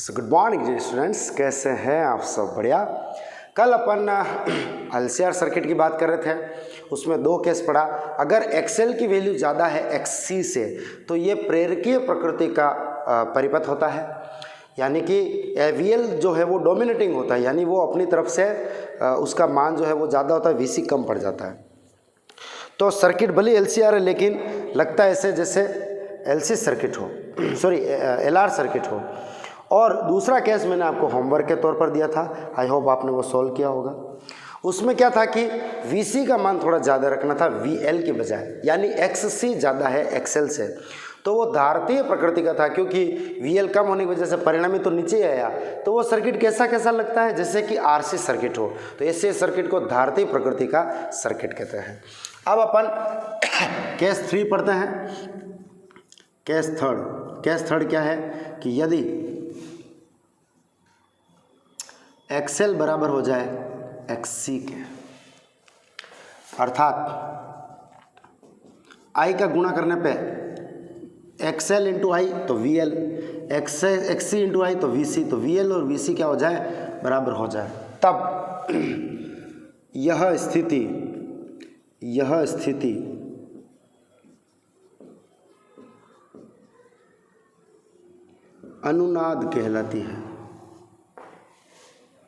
So good morning जी students, कैसे हैं आप सब? बढ़िया। कल अपन एलसीआर सर्किट की बात कर रहे थे, उसमें दो केस पढ़ा। अगर एक्सएल की वैल्यू ज़्यादा है एक्ससी से तो ये प्रेरकीय प्रकृति का परिपथ होता है, यानी कि वीएल जो है वो डोमिनेटिंग होता है, यानी वो अपनी तरफ से उसका मान जो है वो ज़्यादा होता है, वीसी कम पड़ जाता है। तो सर्किट भले एलसीआर है लेकिन लगता है ऐसे जैसे एलसी सर्किट हो, सॉरी एलआर सर्किट हो। और दूसरा केस मैंने आपको होमवर्क के तौर पर दिया था, आई होप आपने वो सॉल्व किया होगा। उसमें क्या था कि वीसी का मान थोड़ा ज़्यादा रखना था वीएल के बजाय, यानी एक्ससी ज़्यादा है एक्सएल से, तो वो धारतीय प्रकृति का था। क्योंकि वीएल कम होने की वजह से परिणामी तो नीचे ही आया, तो वो सर्किट कैसा लगता है जैसे कि आरसी सर्किट हो। तो ऐसे सर्किट को धारतीय प्रकृति का सर्किट कहते हैं। अब अपन केस 3 पढ़ते हैं। केस थर्ड क्या है कि यदि एक्सएल बराबर हो जाए एक्ससी के, अर्थात आई का गुणा करने पे एक्सएल इंटू आई तो वीएल, एक्ससी इंटू आई तो वीसी, तो वीएल और वीसी क्या हो जाए, बराबर हो जाए, तब यह स्थिति अनुनाद कहलाती है,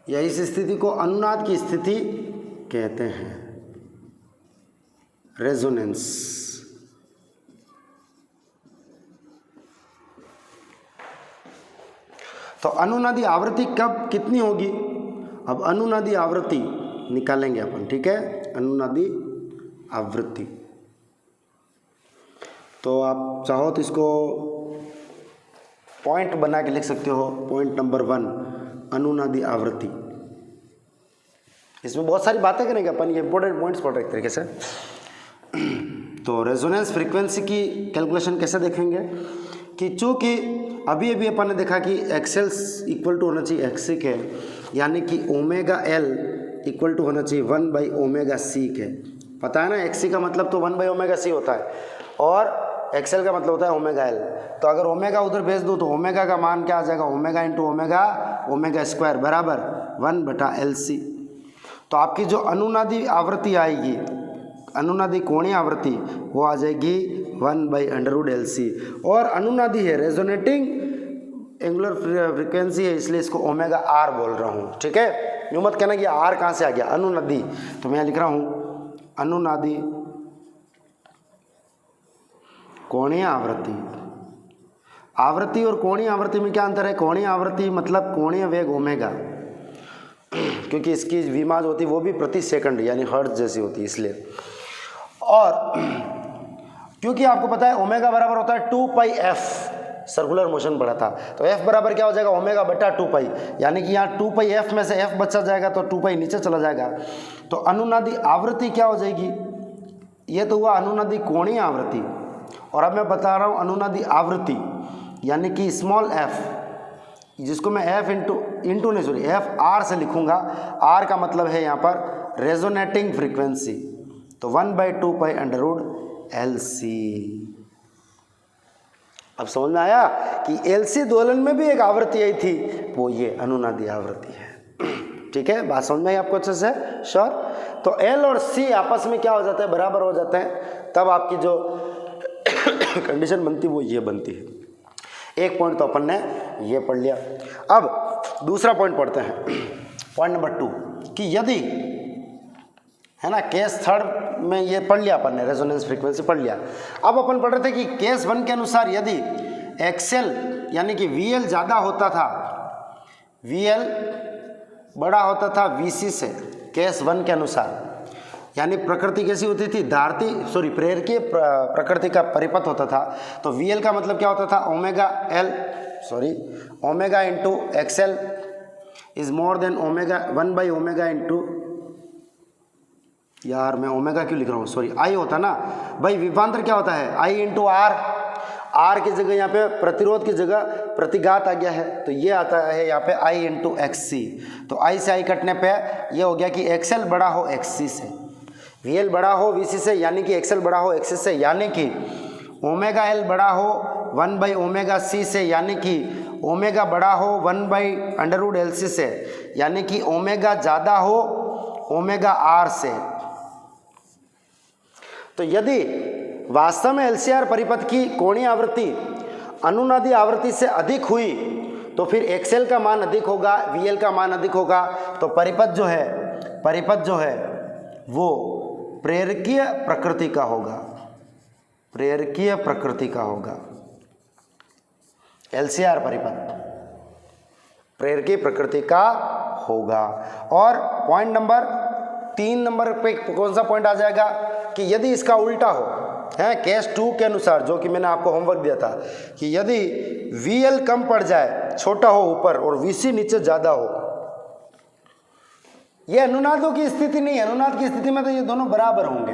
या इस स्थिति को अनुनाद की स्थिति कहते हैं, रेजोनेंस। तो अनुनादी आवृत्ति कब कितनी होगी? अब अनुनादी आवृत्ति निकालेंगे अपन, ठीक है। अनुनादी आवृत्ति, तो आप चाहो तो इसको पॉइंट बना के लिख सकते हो। पॉइंट नंबर 1, अनुनादी आवृत्ति। इसमें बहुत सारी बातें करेंगे अपन, ये इंपॉर्टेंट पॉइंट्स पढ़ रहे एक तरीके से। तो रेजोनेंस फ्रीक्वेंसी की कैलकुलेशन कैसे देखेंगे कि चूँकि अभी अपन ने देखा कि एक्सएल इक्वल टू होना चाहिए एक्ससी के, यानी कि ओमेगा एल इक्वल टू होना चाहिए 1/ओमेगा-सी के। पता है ना, एक्ससी का मतलब तो 1/ओमेगा-सी होता है और एक्सएल का मतलब होता है ओमेगा एल। तो अगर ओमेगा उधर भेज दूँ तो ओमेगा का मान क्या आ जाएगा, ओमेगा इंटू ओमेगा स्क्वायर बराबर 1/LC। तो आपकी जो अनुनादी आवृत्ति आएगी, अनुनादी कोणीय आवृत्ति, वो आ जाएगी 1/√LC। और अनुनादी है, रेजोनेटिंग एंगुलर फ्रीक्वेंसी है, इसलिए इसको ओमेगा आर बोल रहा हूँ, ठीक है। यूँ मत कहना कि आर कहाँ से आ गया, अनुनादी। तो मैं लिख रहा हूँ अनुनादी कोणीय आवृत्ति और कोणीय आवृत्ति में क्या अंतर है? कोणीय आवृत्ति मतलब कोणीय वेग ओमेगा, क्योंकि इसकी विमाज होती वो भी प्रति सेकंड यानी हर्ट्ज जैसी होती है, इसलिए। और क्योंकि आपको पता है ओमेगा बराबर होता है 2πf, सर्कुलर मोशन पढ़ा था, तो f बराबर क्या हो जाएगा, ओमेगा/2π, यानी कि यहाँ 2πf में से f बचा जाएगा तो 2π नीचे चला जाएगा। तो अनुनादी आवृत्ति क्या हो जाएगी, ये तो हुआ अनुनादी कोणीय आवृत्ति। और अब मैं बता रहा हूँ अनुनादी आवृत्ति, यानी कि स्मॉल f, जिसको मैं f f r से लिखूंगा। r का मतलब है यहाँ पर रेजोनेटिंग फ्रीक्वेंसी, तो 1/2π√LC। अब समझ में आया कि LC दोलन में भी एक आवृत्ति आई थी, वो ये अनुनादी आवृत्ति है, ठीक है। बात समझ में आई आपको अच्छे से? श्योर। तो L और C आपस में क्या हो जाता है, बराबर हो जाते हैं, तब आपकी जो कंडीशन बनती वो ये बनती है। एक पॉइंट तो अपन ने ये पढ़ लिया। अब दूसरा पॉइंट पढ़ते हैं, पॉइंट नंबर 2, कि यदि, है ना, केस थर्ड में ये पढ़ लिया अपन ने, रेजोनेंस फ्रीक्वेंसी पढ़ लिया। अब अपन पढ़ रहे थे कि केस 1 के अनुसार यदि एक्सएल यानी कि वीएल ज़्यादा होता था, वीएल बड़ा होता था वीसी से, केस 1 के अनुसार, यानी प्रकृति कैसी होती थी, प्रेरकीय प्रकृति का परिपथ होता था। तो वीएल का मतलब क्या होता था, omega into XL is more than omega 1/ओमेगा इंटू, यार मैं ओमेगा क्यों लिख रहा हूँ, आई होता ना भाई, विभवांतर क्या होता है, आई इंटू आर की जगह यहाँ पे प्रतिरोध की जगह प्रतिघात आ गया है, तो ये आता है यहाँ पे आई इंटू एक्ससी। तो आई से आई कटने पे ये हो गया कि एक्सएल बड़ा हो एक्ससी से, वीएल बड़ा हो वीसी से, यानी कि एक्सएल बड़ा हो एक्ससी से, यानी कि ओमेगा एल बड़ा हो 1/ओमेगा सी से, यानी कि ओमेगा बड़ा हो 1/√LC से, यानी कि ओमेगा ज़्यादा हो ओमेगा R से। तो यदि वास्तव में LCR परिपथ की कोणीय आवृत्ति अनुनादी आवृत्ति से अधिक हुई तो फिर XL का मान अधिक होगा, VL का मान अधिक होगा, तो परिपथ जो है वो प्रेरकीय प्रकृति का होगा, प्रेरकीय प्रकृति का होगा। LCR परिपथ प्रेरकीय प्रकृति का होगा। और पॉइंट नंबर 3 नंबर पे कौन सा पॉइंट आ जाएगा कि यदि इसका उल्टा हो, है केस 2 के अनुसार, जो कि मैंने आपको होमवर्क दिया था कि यदि VL कम पड़ जाए, छोटा हो ऊपर और VC नीचे ज़्यादा हो, ये अनुनादों की स्थिति नहीं है। अनुनाद की स्थिति में तो ये दोनों बराबर होंगे,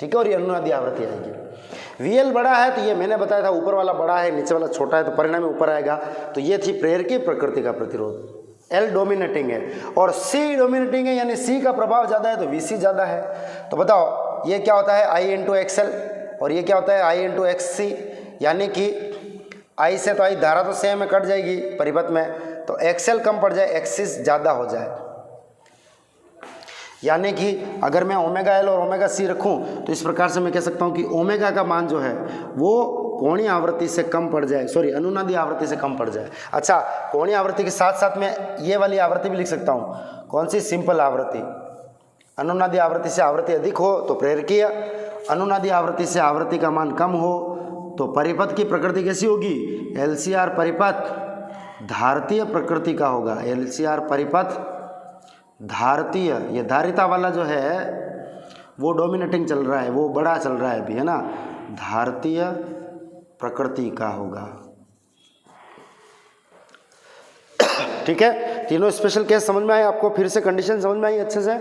ठीक है, और ये अनुनादी आवृत्ति आएगी। VL बड़ा है तो ये मैंने बताया था, ऊपर वाला बड़ा है नीचे वाला छोटा है, तो परिणाम ऊपर आएगा। तो ये थी प्रेरकीय प्रकृति का प्रतिरोध। L डोमिनेटिंग है और C डोमिनेटिंग है, यानी C का प्रभाव ज़्यादा है तो VC ज़्यादा है। तो बताओ ये क्या होता है I इंटू XL और ये क्या होता है I इंटू XC, यानी कि I से तो I धारा तो सेम में कट जाएगी परिपथ में, तो XL कम पड़ जाए, XC ज़्यादा हो जाए। यानी कि अगर मैं ओमेगा L और ओमेगा C रखूं तो इस प्रकार से मैं कह सकता हूं कि ओमेगा का मान जो है वो कोणीय आवृत्ति से कम पड़ जाए, अनुनादी आवृत्ति से कम पड़ जाए। अच्छा, कोणीय आवृत्ति के साथ साथ मैं ये वाली आवृत्ति भी लिख सकता हूँ, कौन सी? सिंपल आवृत्ति। अनुनादी आवृत्ति से आवृत्ति अधिक हो तो प्रेरकीय, अनुनादी आवृत्ति से आवृत्ति का मान कम हो तो परिपथ की प्रकृति कैसी होगी? LCR परिपथ धारतीय प्रकृति का होगा। LCR परिपथ धारतीय, ये धारिता वाला जो है वो डोमिनेटिंग चल रहा है, वो बड़ा चल रहा है अभी, है ना, धारतीय प्रकृति का होगा। ठीक है, तीनों स्पेशल केस समझ में आए आपको? फिर से कंडीशन समझ में आई अच्छे से?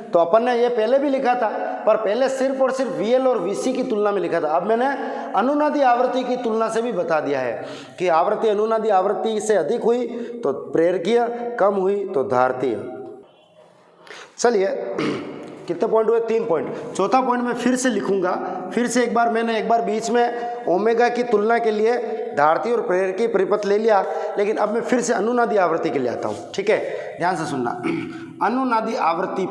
तो अपन ने ये पहले भी लिखा था, पर पहले सिर्फ और सिर्फ VL और VC की तुलना में लिखा था। अब मैंने अनुनादी आवृत्ति की तुलना से भी बता दिया है कि आवृत्ति अनुनादी आवृत्ति से अधिक हुई तो प्रेरकीय, कम हुई तो धारतीय। चलिए कितने पॉइंट हुए? 3 पॉइंट। चौथा पॉइंट मैं फिर से लिखूंगा, फिर से एक बार बीच में ओमेगा की तुलना के लिए धारतीय और प्रेरकीय परिपथ ले लिया, लेकिन अब मैं फिर से अनुनादी आवृत्ति के लिए आता हूं। ठीक है, ध्यान से सुनना। अनुनादी आवृत्ति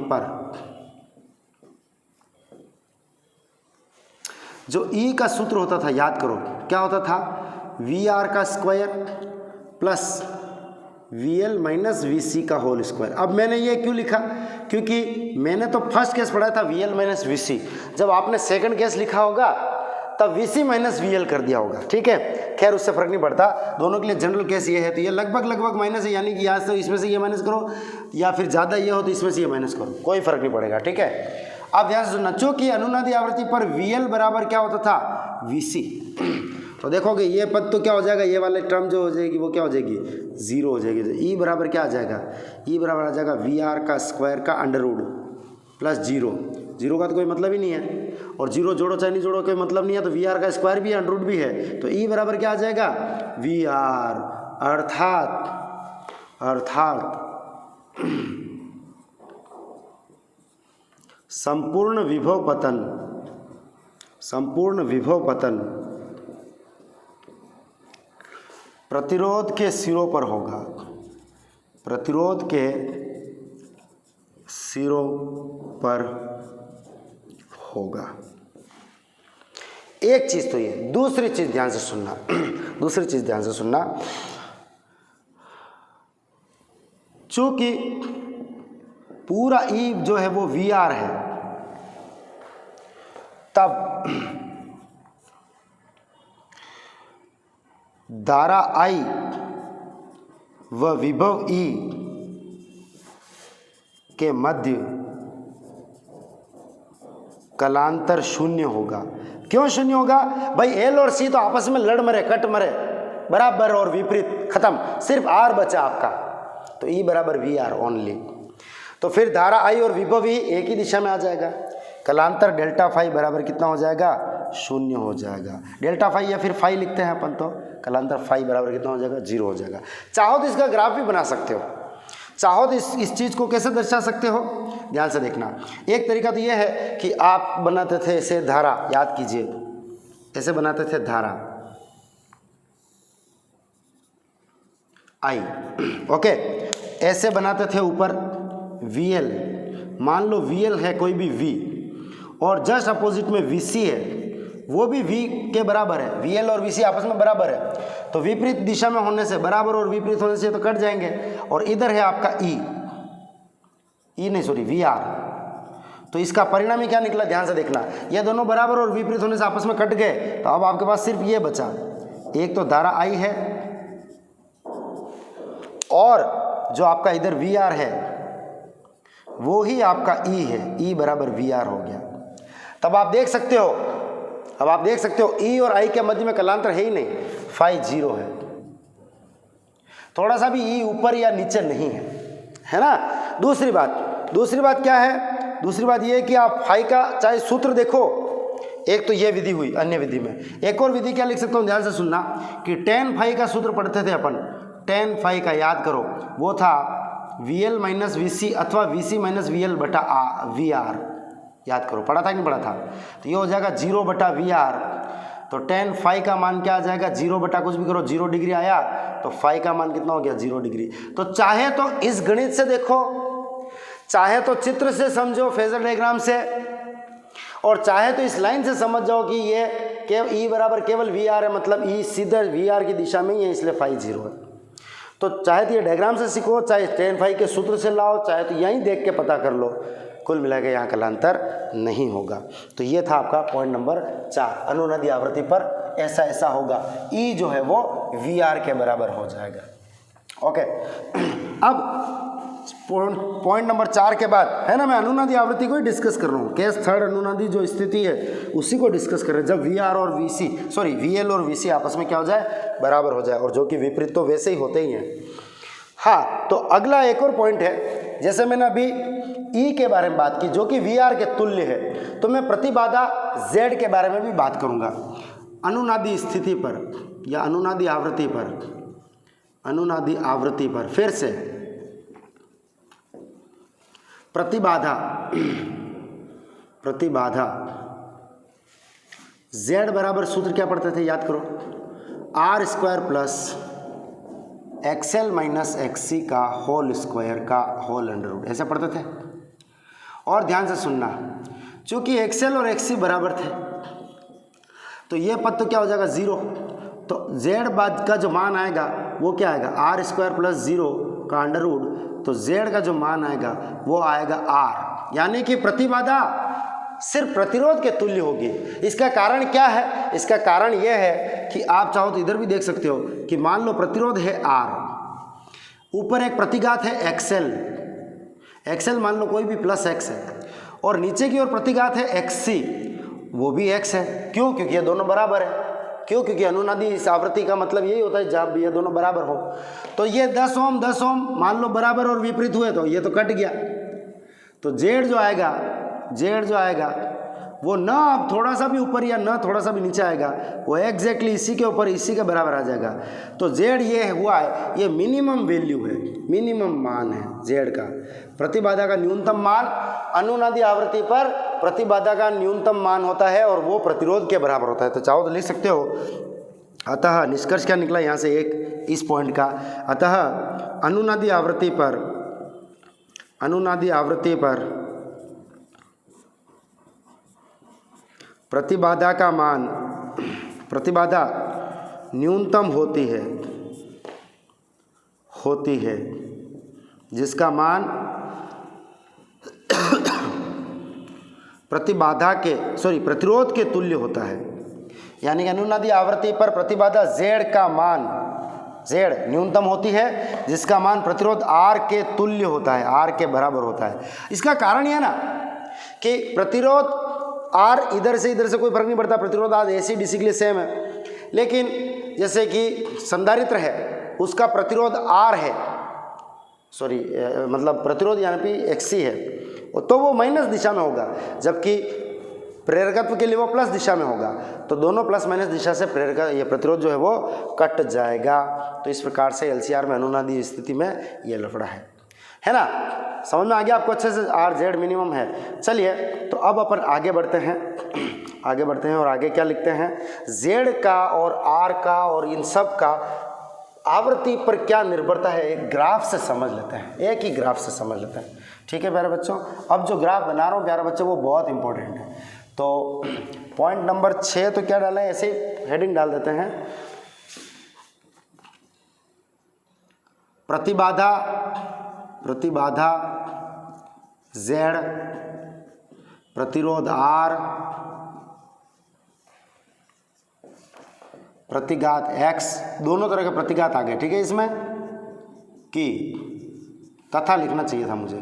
पर जो E का सूत्र होता था, याद करो क्या होता था? VR का square plus VL minus VC का होल स्क्वायर। अब मैंने ये क्यों लिखा? क्योंकि मैंने तो फर्स्ट केस पढ़ा था VL माइनस VC, जब आपने सेकंड केस लिखा होगा तब VC माइनस VL कर दिया होगा। ठीक है, खैर उससे फर्क नहीं पड़ता, दोनों के लिए जनरल केस ये है। तो ये लगभग माइनस है, यानी कि यहाँ से इसमें से ये माइनस करो, या फिर ज़्यादा ये हो तो इसमें से ये माइनस करो, कोई फर्क नहीं पड़ेगा। ठीक है, अब ध्यान से सुनना, चूंकि अनुनादी आवृत्ति पर VL बराबर क्या होता था? VC। तो देखोगे ये पद तो क्या हो जाएगा, ये वाले टर्म जो हो जाएगी वो क्या हो जाएगी? 0 हो जाएगी। तो E बराबर क्या आ जाएगा? E बराबर आ जाएगा VR का स्क्वायर का अंडर रूट प्लस 0 का तो कोई मतलब ही नहीं है, और 0 जोड़ो चाहे नहीं जोड़ो कोई मतलब नहीं है, तो VR का स्क्वायर भी है, अंडर रूट भी है, तो E बराबर क्या आ जाएगा? VR, अर्थात संपूर्ण विभव पतन प्रतिरोध के सिरों पर होगा, प्रतिरोध के सिरों पर होगा। एक चीज तो ये, दूसरी चीज ध्यान से सुनना, चूंकि पूरा E जो है वो VR है, तब धारा I व विभव E के मध्य कलांतर शून्य होगा। क्यों शून्य होगा भाई? L और C तो आपस में लड़ मरे, कट मरे, बराबर और विपरीत, खत्म, सिर्फ R बचा आपका, तो E बराबर VR ओनली। तो फिर धारा I और विभव E एक ही दिशा में आ जाएगा, कलांतर डेल्टा फाई बराबर कितना हो जाएगा? 0 हो जाएगा। डेल्टा फाई या फिर फाई लिखते हैं अपन, तो कलांतर फाई बराबर कितना हो जाएगा? 0 हो जाएगा। चाहो तो इसका ग्राफ भी बना सकते हो, चाहो तो इस चीज़ को कैसे दर्शा सकते हो, ध्यान से देखना। एक तरीका तो ये है कि आप बनाते थे इसे धारा, याद कीजिए, ऐसे बनाते थे धारा I, ओके। ऐसे बनाते थे ऊपर VL, मान लो VL है कोई भी V और जस्ट अपोजिट में VC है, वो भी V के बराबर है, VL और VC आपस में बराबर है, तो विपरीत दिशा में होने से, बराबर और विपरीत होने से तो कट जाएंगे। और इधर है आपका VR, तो इसका परिणाम ही क्या निकला, ध्यान से देखना, ये दोनों बराबर और विपरीत होने से आपस में कट गए, तो अब आपके पास सिर्फ ये बचा, एक तो धारा I है और जो आपका इधर VR है वो ही आपका E है, E बराबर VR हो गया। तब आप देख सकते हो, E और I के मध्य में कलांतर है ही नहीं, फाई 0 है, थोड़ा सा भी E ऊपर या नीचे नहीं है ना। दूसरी बात क्या है, दूसरी बात ये है कि आप फाई का चाहे सूत्र देखो, एक तो ये विधि हुई, अन्य विधि में एक और विधि क्या लिख सकता हूँ, ध्यान से सुनना, कि tan फाई का सूत्र पढ़ते थे अपन, tan फाई का याद करो, वो था VL माइनस VC अथवा VC माइनस VL बटा VR, याद करो, पढ़ा था कि नहीं पढ़ा था। तो ये हो जाएगा 0 बटा VR, तो tan फाई का मान क्या आ जाएगा, 0 बटा कुछ भी करो, 0 डिग्री आया, तो फाई का मान कितना हो गया, 0 डिग्री। तो चाहे तो इस गणित से देखो, चाहे तो चित्र से समझो, फेजर डायग्राम से, और चाहे तो इस लाइन से समझ जाओ कि ये E बराबर केवल VR है, मतलब E सीधा VR की दिशा में ही है, इसलिए फाई 0 है। तो चाहे तो ये डायग्राम से सीखो, चाहे tan फाई के सूत्र से लाओ, चाहे तो यहीं देख के पता कर लो, कुल मिला के यहाँ कलांतर नहीं होगा। तो ये था आपका पॉइंट नंबर 4, अनुनादी आवृत्ति पर ऐसा होगा, E जो है वो VR के बराबर हो जाएगा। ओके, अब पॉइंट नंबर 4 के बाद है ना, मैं अनुनादी आवृत्ति को ही डिस्कस कर रहा हूँ, केस थर्ड अनुनादी जो स्थिति है उसी को डिस्कस कर रहे हैं, जब VL और VC आपस में क्या हो जाए, बराबर हो जाए, और जो कि विपरीत तो वैसे ही होते ही हैं। हाँ, तो अगला एक और पॉइंट है, जैसे मैंने अभी E के बारे में बात की जो कि VR के तुल्य है, तो मैं प्रतिबाधा Z के बारे में भी बात करूँगा। अनुनादी स्थिति पर या अनुनादी आवृत्ति पर फिर से प्रतिबाधा Z बराबर सूत्र क्या पढ़ते थे, याद करो, R² plus XL minus XC का होल स्क्वायर का होल अंडर रूट, ऐसे पढ़ते थे। और ध्यान से सुनना, चूंकि XL और XC बराबर थे तो ये पद तो क्या हो जाएगा, 0, तो Z बाद का जो मान आएगा वो क्या आएगा, R² प्लस 0 का अंडर रूट, तो Z का जो मान आएगा वो आएगा R, यानी कि प्रतिबाधा सिर्फ प्रतिरोध के तुल्य होगी। इसका कारण क्या है, इसका कारण यह है कि आप चाहो तो इधर भी देख सकते हो कि मान लो प्रतिरोध है R, ऊपर एक प्रतिघात है XL मान लो कोई भी प्लस X है, और नीचे की ओर प्रतिघात है XC, वो भी X है। क्यों, क्योंकि ये दोनों बराबर है। क्यों, क्योंकि अनुनादी इस आवृत्ति का मतलब यही होता है जब भी ये दोनों बराबर हो। तो ये 10 ओम मान लो बराबर और विपरीत हुए तो ये तो कट गया, तो Z जो आएगा वो न अब थोड़ा सा भी ऊपर या न थोड़ा सा भी नीचे आएगा, वो एग्जैक्टली इसी के ऊपर इसी के बराबर आ जाएगा। तो Z ये हुआ है, ये मिनिमम वैल्यू है, मिनिमम मान है Z का। प्रतिबाधा का न्यूनतम मान अनुनादी आवृत्ति पर प्रतिबाधा का न्यूनतम मान होता है और वो प्रतिरोध के बराबर होता है। तो चाहो तो लिख सकते हो, अतः निष्कर्ष क्या निकला यहाँ से एक इस पॉइंट का, अतः अनुनादी आवृत्ति पर प्रतिबाधा न्यूनतम होती है जिसका मान प्रतिरोध के तुल्य होता है। यानी कि अनुनादी आवृत्ति पर प्रतिबाधा Z का मान न्यूनतम होती है जिसका मान प्रतिरोध R के तुल्य होता है, R के बराबर होता है। इसका कारण यह ना कि प्रतिरोध R इधर से कोई फर्क नहीं पड़ता, प्रतिरोध आज AC DC के लिए सेम है, लेकिन जैसे कि संधारित्र है उसका प्रतिरोध R है, मतलब प्रतिरोध यानी कि XC है, तो वो माइनस दिशा में होगा, जबकि प्रेरकत्व के लिए वो प्लस दिशा में होगा। तो दोनों प्लस माइनस दिशा से ये प्रतिरोध जो है वो कट जाएगा। तो इस प्रकार से LCR में अनुनादी स्थिति में ये लफड़ा है ना। समझ में आ गया आपको अच्छे से, RZ मिनिमम है। चलिए तो अब अपन आगे बढ़ते हैं। आगे बढ़ते हैं और आगे क्या लिखते हैं, Z का और R का और इन सब का आवृत्ति पर क्या निर्भरता है एक ग्राफ से समझ लेते हैं, एक ही ग्राफ से समझ लेते हैं। ठीक है प्यारे बच्चों, अब जो ग्राफ बना रहा हूँ प्यारे बच्चों वो बहुत इंपॉर्टेंट है। तो पॉइंट नंबर 6 तो क्या डाला है, ऐसे हेडिंग डाल देते हैं, प्रतिबाधा Z, प्रतिरोध R, प्रतिघात x, दोनों तरह के प्रतिघात आ गए। ठीक है, इसमें कि तथा लिखना चाहिए था मुझे,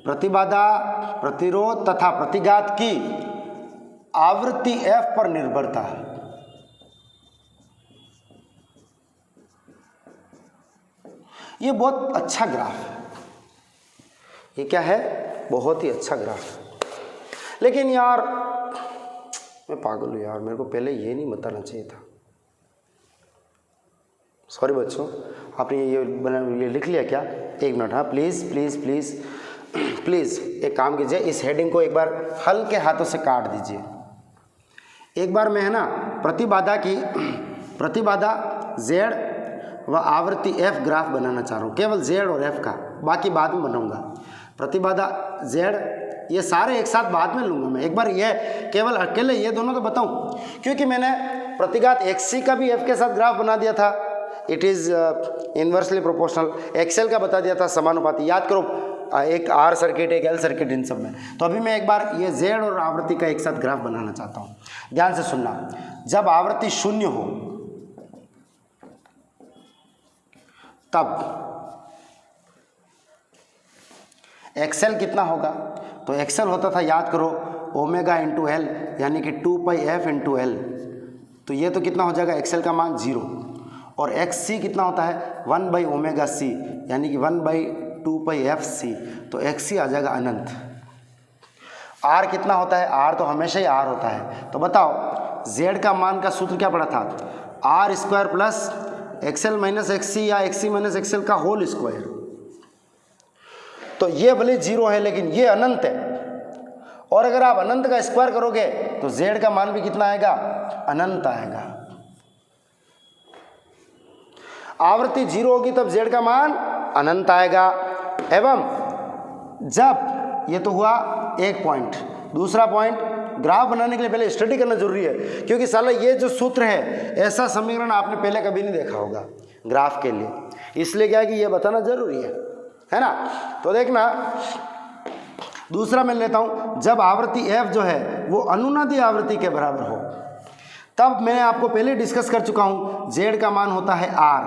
प्रतिबाधा, प्रतिरोध तथा प्रतिघात की आवृत्ति f पर निर्भरता। ये बहुत अच्छा ग्राफ है, ये क्या है, बहुत ही अच्छा ग्राफ है। लेकिन यार मैं पागल हूँ यार, मेरे को पहले ये नहीं बताना चाहिए था। सॉरी बच्चों, आपने ये लिख लिया क्या? एक मिनट, हाँ प्लीज़ प्लीज़ प्लीज़ प्लीज़ एक काम कीजिए, इस हेडिंग को एक बार हल्के हाथों से काट दीजिए। एक बार मैं है ना प्रतिबाधा Z व आवृत्ति F ग्राफ बनाना चाह रहा हूँ, केवल Z और F का, बाकी बाद में बनाऊंगा। प्रतिबाधा Z, ये सारे एक साथ बाद में लूँगा मैं, एक बार ये केवल अकेले ये दोनों तो बताऊँ, क्योंकि मैंने प्रतिघात XC का भी F के साथ ग्राफ बना दिया था, it is inversely proportional. XL का बता दिया था समानुपाती, याद करो, एक R सर्किट एक L सर्किट इन सब में। तो अभी मैं एक बार ये Z और आवृत्ति का एक साथ ग्राफ बनाना चाहता हूँ, ध्यान से सुनना। जब आवृत्ति 0 हो तब XL कितना होगा, तो XL होता था, याद करो, ओमेगा इंटू L, यानी कि 2πf इंटू L। तो ये तो कितना हो जाएगा, XL का मान 0, और XC कितना होता है 1/ωc, यानी कि 1/2πfc, तो XC आ जाएगा अनंत। R कितना होता है, R तो हमेशा ही R होता है। तो बताओ Z का मान का सूत्र क्या पड़ा था, R² plus XL minus XC या XC माइनस XL का होल स्क्वायर। तो ये भले 0 है लेकिन ये अनंत है, और अगर आप अनंत का स्क्वायर करोगे तो Z का मान भी कितना आएगा, अनंत आएगा। आवृत्ति 0 होगी तब Z का मान अनंत आएगा। एवं जब, ये तो हुआ एक पॉइंट। दूसरा पॉइंट, ग्राफ बनाने के लिए पहले स्टडी करना जरूरी है, क्योंकि साला ये जो सूत्र है, ऐसा समीकरण आपने पहले कभी नहीं देखा होगा ग्राफ के लिए, इसलिए क्या है कि ये बताना जरूरी है ना। तो देखना, दूसरा मैं लेता हूं, जब आवृत्ति F जो है वो अनुनादी आवृत्ति के बराबर हो, तब मैंने आपको पहले डिस्कस कर चुका हूं, Z का मान होता है R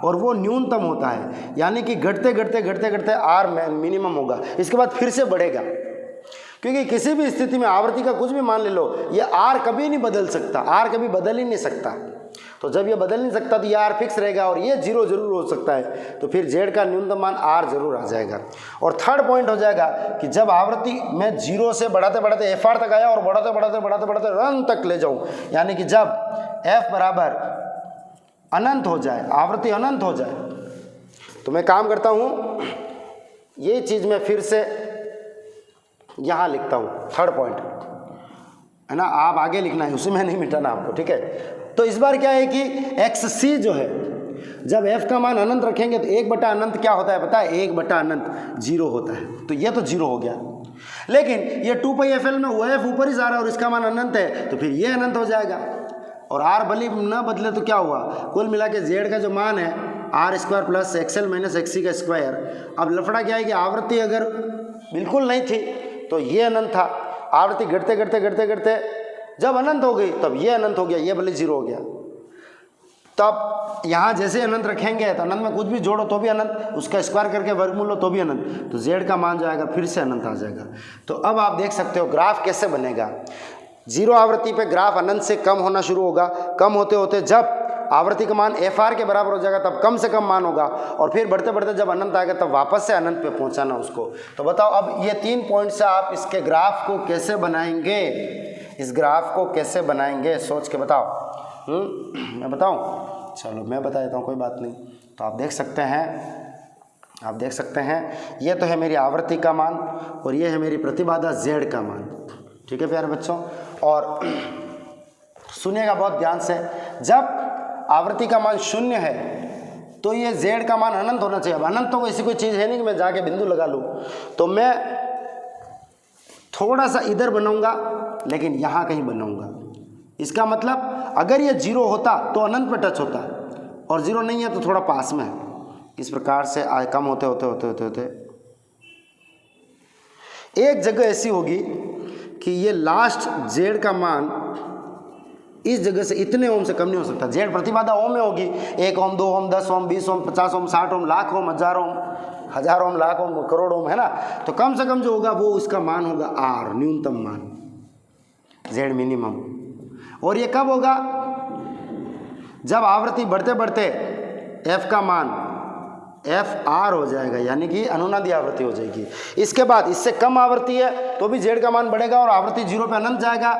और वो न्यूनतम होता है, यानी कि घटते घटते घटते घटते R मिनिमम होगा, इसके बाद फिर से बढ़ेगा। क्योंकि किसी भी स्थिति में आवृत्ति का कुछ भी मान ले लो, ये R कभी नहीं बदल सकता, R कभी बदल ही नहीं सकता। तो जब ये बदल नहीं सकता तो ये R फिक्स रहेगा, और ये 0 जरूर हो सकता है, तो फिर Z का न्यूनतम मान R जरूर आ जाएगा। और थर्ड पॉइंट हो जाएगा कि जब आवृत्ति में 0 से बढ़ाते बढ़ाते FR तक आया और बढ़ाते बढ़ाते बढ़ाते बढ़ाते रन तक ले जाऊं, यानी कि जब F बराबर अनंत हो जाए, आवृत्ति अनंत हो जाए, तो मैं काम करता हूँ, ये चीज़ मैं फिर से यहाँ लिखता हूँ, थर्ड पॉइंट है ना, आप आगे लिखना है, उसे मैं नहीं मिटाना आपको, ठीक है। तो इस बार क्या है कि XC जो है, जब F का मान अनंत रखेंगे तो 1/अनंत क्या होता है पता है, 1/अनंत 0 होता है, तो ये तो 0 हो गया। लेकिन ये 2πfl में OF ऊपर ही जा रहा है और इसका मान अनंत है, तो फिर ये अनंत हो जाएगा। और R भले न बदले तो क्या हुआ, कुल मिला के Z का जो मान है R² plus XL minus XC का स्क्वायर। अब लफड़ा क्या है कि आवृत्ति अगर बिल्कुल नहीं थी तो ये अनंत था, आवृत्ति घटते घटते घटते घटते जब अनंत हो गई तब ये अनंत हो गया, ये भले 0 हो गया। तब यहाँ जैसे अनंत रखेंगे तो अनंत में कुछ भी जोड़ो तो भी अनंत, उसका स्क्वायर करके वर्गमूल लो तो भी अनंत, तो Z का मान जो आएगा फिर से अनंत आ जाएगा। तो अब आप देख सकते हो ग्राफ कैसे बनेगा। 0 आवृत्ति पे ग्राफ अनंत से कम होना शुरू होगा, कम होते होते जब आवृत्ति का मान FR के बराबर हो जाएगा तब कम से कम मान होगा, और फिर बढ़ते बढ़ते जब अनंत आएगा तब वापस से अनंत पे पहुंचाना उसको। तो बताओ अब ये 3 पॉइंट से आप इसके ग्राफ को कैसे बनाएंगे, इस ग्राफ को कैसे बनाएंगे सोच के बताओ। मैं बताऊं, चलो मैं बता देता हूँ, कोई बात नहीं। तो आप देख सकते हैं, ये तो है मेरी आवृत्ति का मान और ये है मेरी प्रतिबाधा Z का मान, ठीक है प्यारे बच्चों। और सुनिएगा बहुत ध्यान से, जब आवृत्ति का मान 0 है तो ये z का मान अनंत होना चाहिए। अब अनंत तो ऐसी कोई चीज़ है नहीं कि मैं जाके बिंदु लगा लूँ, तो मैं थोड़ा सा इधर बनाऊंगा लेकिन यहाँ कहीं बनाऊंगा। इसका मतलब अगर ये 0 होता तो अनंत पे टच होता, और 0 नहीं है तो थोड़ा पास में है। इस प्रकार से कम होते होते होते होते होते एक जगह ऐसी होगी कि ये लास्ट z का मान इस जगह से इतने ओम से कम नहीं हो सकता। z प्रतिबाधा ओम में होगी, 1 ओम, 2 ओम, 10 ओम, 20 ओम, 50 ओम, 60 ओम, लाख ओम, हजार ओम, लाख ओम, करोड़ ओम, है ना। तो कम से कम जो होगा वो उसका मान होगा r, न्यूनतम मान, z मिनिमम। और ये कब होगा? जब आवृत्ति बढ़ते बढ़ते f का मान FR हो जाएगा, यानी कि अनुनादी आवृत्ति हो जाएगी। इसके बाद इससे कम आवृत्ति है तो भी z का मान बढ़ेगा और आवृत्ति 0 पे अनंत जाएगा,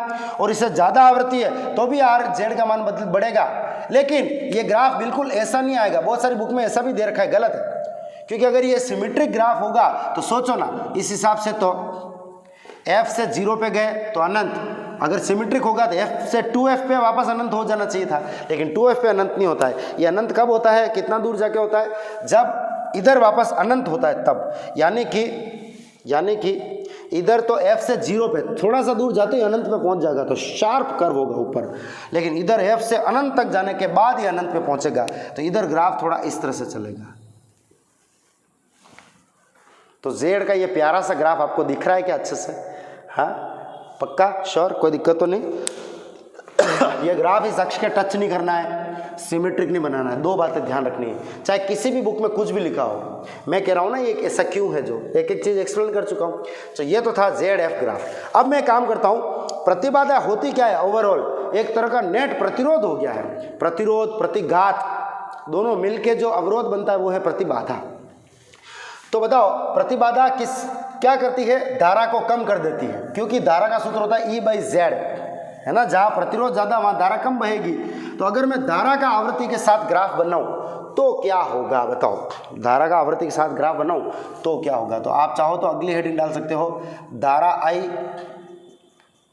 और इससे ज़्यादा आवृत्ति है तो भी z का मान बढ़ेगा। लेकिन ये ग्राफ बिल्कुल ऐसा नहीं आएगा, बहुत सारी बुक में ऐसा भी दे रखा है, गलत है। क्योंकि अगर ये सिमेट्रिक ग्राफ होगा तो सोचो ना, इस हिसाब से तो f से 0 पे गए तो अनंत, अगर सिमेट्रिक होगा तो f से 2f पे वापस अनंत हो जाना चाहिए था, लेकिन 2f पे अनंत नहीं होता है। ये अनंत कब होता है, कितना दूर जाके होता है? जब इधर वापस अनंत होता है तब, यानी कि इधर तो f से 0 पे थोड़ा सा दूर जाते ही अनंत पे पहुंच जाएगा तो शार्प कर्व होगा ऊपर, लेकिन इधर f से अनंत तक जाने के बाद ही अनंत पे पहुंचेगा, तो इधर ग्राफ थोड़ा इस तरह से चलेगा। तो z का ये प्यारा सा ग्राफ आपको दिख रहा है क्या अच्छे से? हाँ, पक्का, श्योर, कोई दिक्कत तो नहीं? ये ग्राफ इस अक्ष के टच नहीं करना है, सिमेट्रिक नहीं बनाना है। 2 बातें ध्यान रखनी है, चाहे किसी भी बुक में कुछ भी लिखा हो। मैं कह रहा हूँ ना ये ऐसा क्यों है, जो एक एक चीज़ एक्सप्लेन कर चुका हूँ। तो ये तो था ZF ग्राफ। अब मैं काम करता हूँ, प्रतिबाधा होती क्या है? ओवरऑल एक तरह का नेट प्रतिरोध हो गया है। प्रतिरोध, प्रतिघात दोनों मिलके जो अवरोध बनता है वो है प्रतिबाधा। तो बताओ प्रतिबाधा क्या करती है? धारा को कम कर देती है, क्योंकि धारा का सूत्र होता है E/Z, है ना। जहाँ प्रतिरोध ज़्यादा वहाँ धारा कम बहेगी। तो अगर मैं धारा का आवृत्ति के साथ ग्राफ बनाऊँ तो क्या होगा बताओ? धारा का आवृत्ति के साथ ग्राफ बनाऊँ तो क्या होगा? तो आप चाहो तो अगली हेडिंग डाल सकते हो, धारा I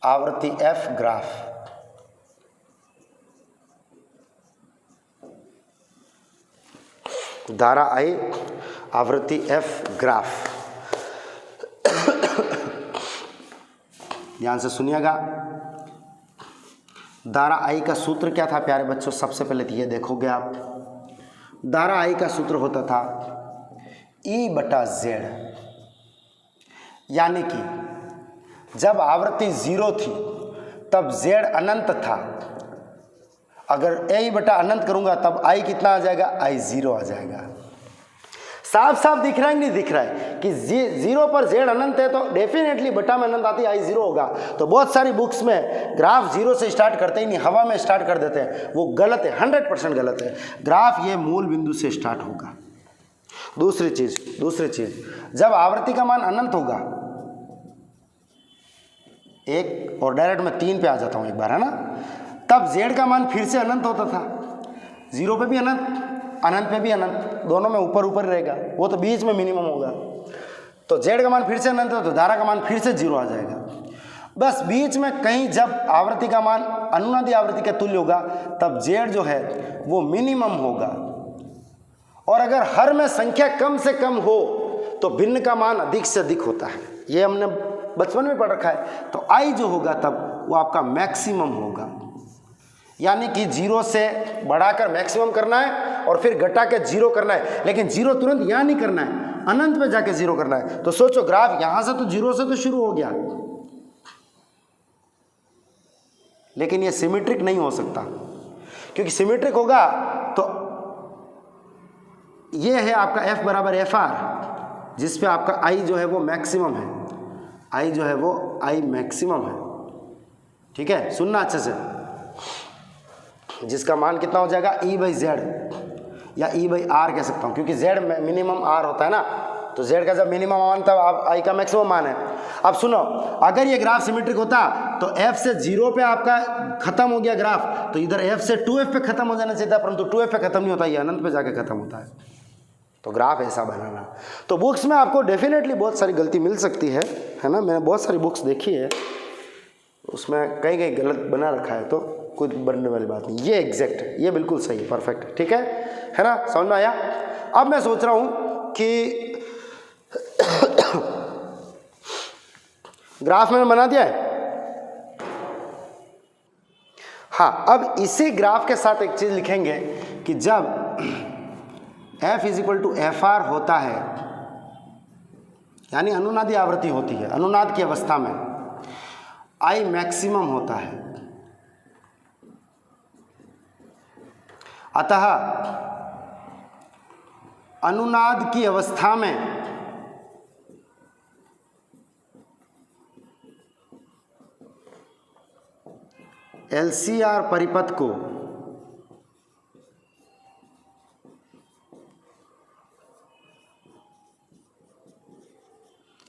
आवृत्ति F ग्राफ। धारा I आवृत्ति F ग्राफ। ध्यान से सुनिएगा, धारा I का सूत्र क्या था प्यारे बच्चों? सबसे पहले तो ये देखोगे आप, धारा I का सूत्र होता था E/Z, यानी कि जब आवृत्ति 0 थी तब Z अनंत था। अगर A/अनंत करूंगा तब I कितना आ जाएगा? I 0 आ जाएगा। साफ साफ दिख रहा है नहीं दिख रहा है कि 0 पर Z अनंत है तो डेफिनेटली बटा में अनंत आती है, I 0 होगा। तो बहुत सारी बुक्स में ग्राफ 0 से स्टार्ट करते ही नहीं, हवा में स्टार्ट कर देते हैं, वो गलत है, 100% गलत है। ग्राफ ये मूल बिंदु से स्टार्ट होगा। दूसरी चीज, जब आवृत्ति का मान अनंत होगा, एक और डायरेक्ट मैं 3 पे आ जाता हूँ एक बार, है ना, तब Z का मान फिर से अनंत होता था। 0 पे भी अनंत, अनंत पे भी अनंत, दोनों में ऊपर ऊपर रहेगा, वो तो बीच में मिनिमम होगा। तो Z का मान फिर से अनंत है तो धारा का मान फिर से 0 आ जाएगा। बस बीच में कहीं जब आवृत्ति का मान अनुनादी आवृत्ति के तुल्य होगा तब Z जो है वो मिनिमम होगा। और अगर हर में संख्या कम से कम हो तो भिन्न का मान अधिक से अधिक होता है, ये हमने बचपन में पढ़ रखा है। तो I जो होगा तब वो आपका मैक्सिमम होगा, यानी कि 0 से बढ़ाकर मैक्सिमम करना है और फिर घटा के 0 करना है, लेकिन 0 तुरंत यहाँ नहीं करना है, अनंत पे जाके 0 करना है। तो सोचो ग्राफ यहाँ से तो 0 से तो शुरू हो गया, लेकिन ये सिमेट्रिक नहीं हो सकता, क्योंकि सिमेट्रिक होगा तो ये है आपका F = FR, जिस पे आपका I जो है वो मैक्सिमम है, I जो है वो I मैक्सिमम है। ठीक है, सुनना अच्छे से, जिसका मान कितना हो जाएगा? E/Z या E/R कह सकता हूँ, क्योंकि Z मिनिमम R होता है ना, तो Z का जब मिनिमम मान तब आप I का मैक्सिमम मान है। अब सुनो, अगर ये ग्राफ सिमेट्रिक होता तो F से 0 पे आपका खत्म हो गया ग्राफ, तो इधर F से 2F पे खत्म हो जाना चाहिए था, परंतु 2F पे खत्म नहीं होता, ये अनंत पे जाके खत्म होता है। तो ग्राफ ऐसा बनाना। तो बुक्स में आपको डेफिनेटली बहुत सारी गलती मिल सकती है ना, मैंने बहुत सारी बुक्स देखी है, उसमें कहीं कहीं गलत बना रखा है तो कुछ बनने वाली बात नहीं, ये एग्जैक्ट है, ये बिल्कुल सही है, परफेक्ट है, ठीक है ना, समझ में आया। अब मैं सोच रहा हूँ कि ग्राफ मैंने बना दिया है। हाँ, अब इसी ग्राफ के साथ एक चीज लिखेंगे कि जब F = FR होता है, यानी अनुनादी आवृत्ति होती है, अनुनाद की अवस्था में I मैक्सिमम होता है, अतः अनुनाद की अवस्था में LCR परिपथ को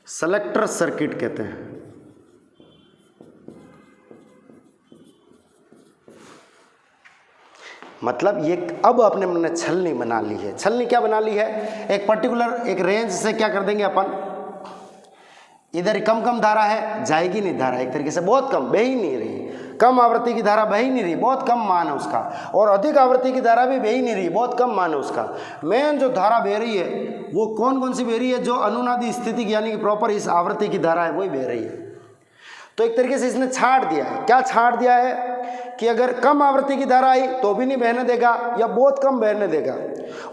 सेलेक्टर सर्किट कहते हैं। मतलब ये अब अपने मन ने छलनी बना ली है। छलनी क्या बना ली है, एक पर्टिकुलर एक रेंज से क्या कर देंगे अपन, इधर कम कम धारा है, जाएगी नहीं धारा, एक तरीके से बहुत कम, बह ही नहीं रही, कम आवृत्ति की धारा बह ही नहीं रही, बहुत कम मान है उसका, और अधिक आवृत्ति की धारा भी बह ही नहीं रही, बहुत कम मान है उसका। मेन जो धारा बह रही है वो कौन कौन सी बह रही है, जो अनुनादी स्थिति की यानी कि प्रॉपर इस आवृत्ति की धारा है वही बह रही है। तो एक तरीके से इसने छाट दिया है। क्या छाट दिया है कि अगर कम आवृत्ति की धारा आई तो भी नहीं बहने देगा, या बहुत कम बहने देगा,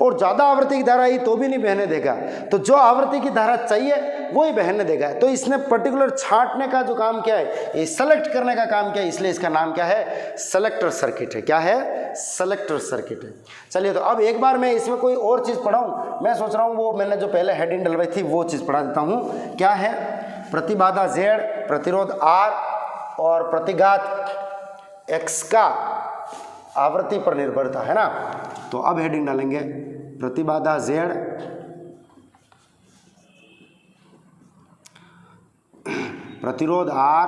और ज़्यादा आवृत्ति की धारा आई तो भी नहीं बहने देगा, तो जो आवृत्ति की धारा चाहिए वही बहने देगा। तो इसने पर्टिकुलर छांटने का जो काम किया है, ये सेलेक्ट करने का काम किया है, इसलिए इसका नाम क्या है, सेलेक्टर सर्किट है। क्या है, सेलेक्टर सर्किट है। चलिए, तो अब एक बार मैं इसमें कोई और चीज़ पढ़ाऊँ, मैं सोच रहा हूँ वो मैंने जो पहले हेडिंग डलवाई थी वो चीज़ पढ़ा देता हूँ। क्या है, प्रतिबाधा Z, प्रतिरोध R और प्रतिघात X का आवृत्ति पर निर्भरता है ना। तो अब हेडिंग डालेंगे प्रतिबाधा Z, प्रतिरोध R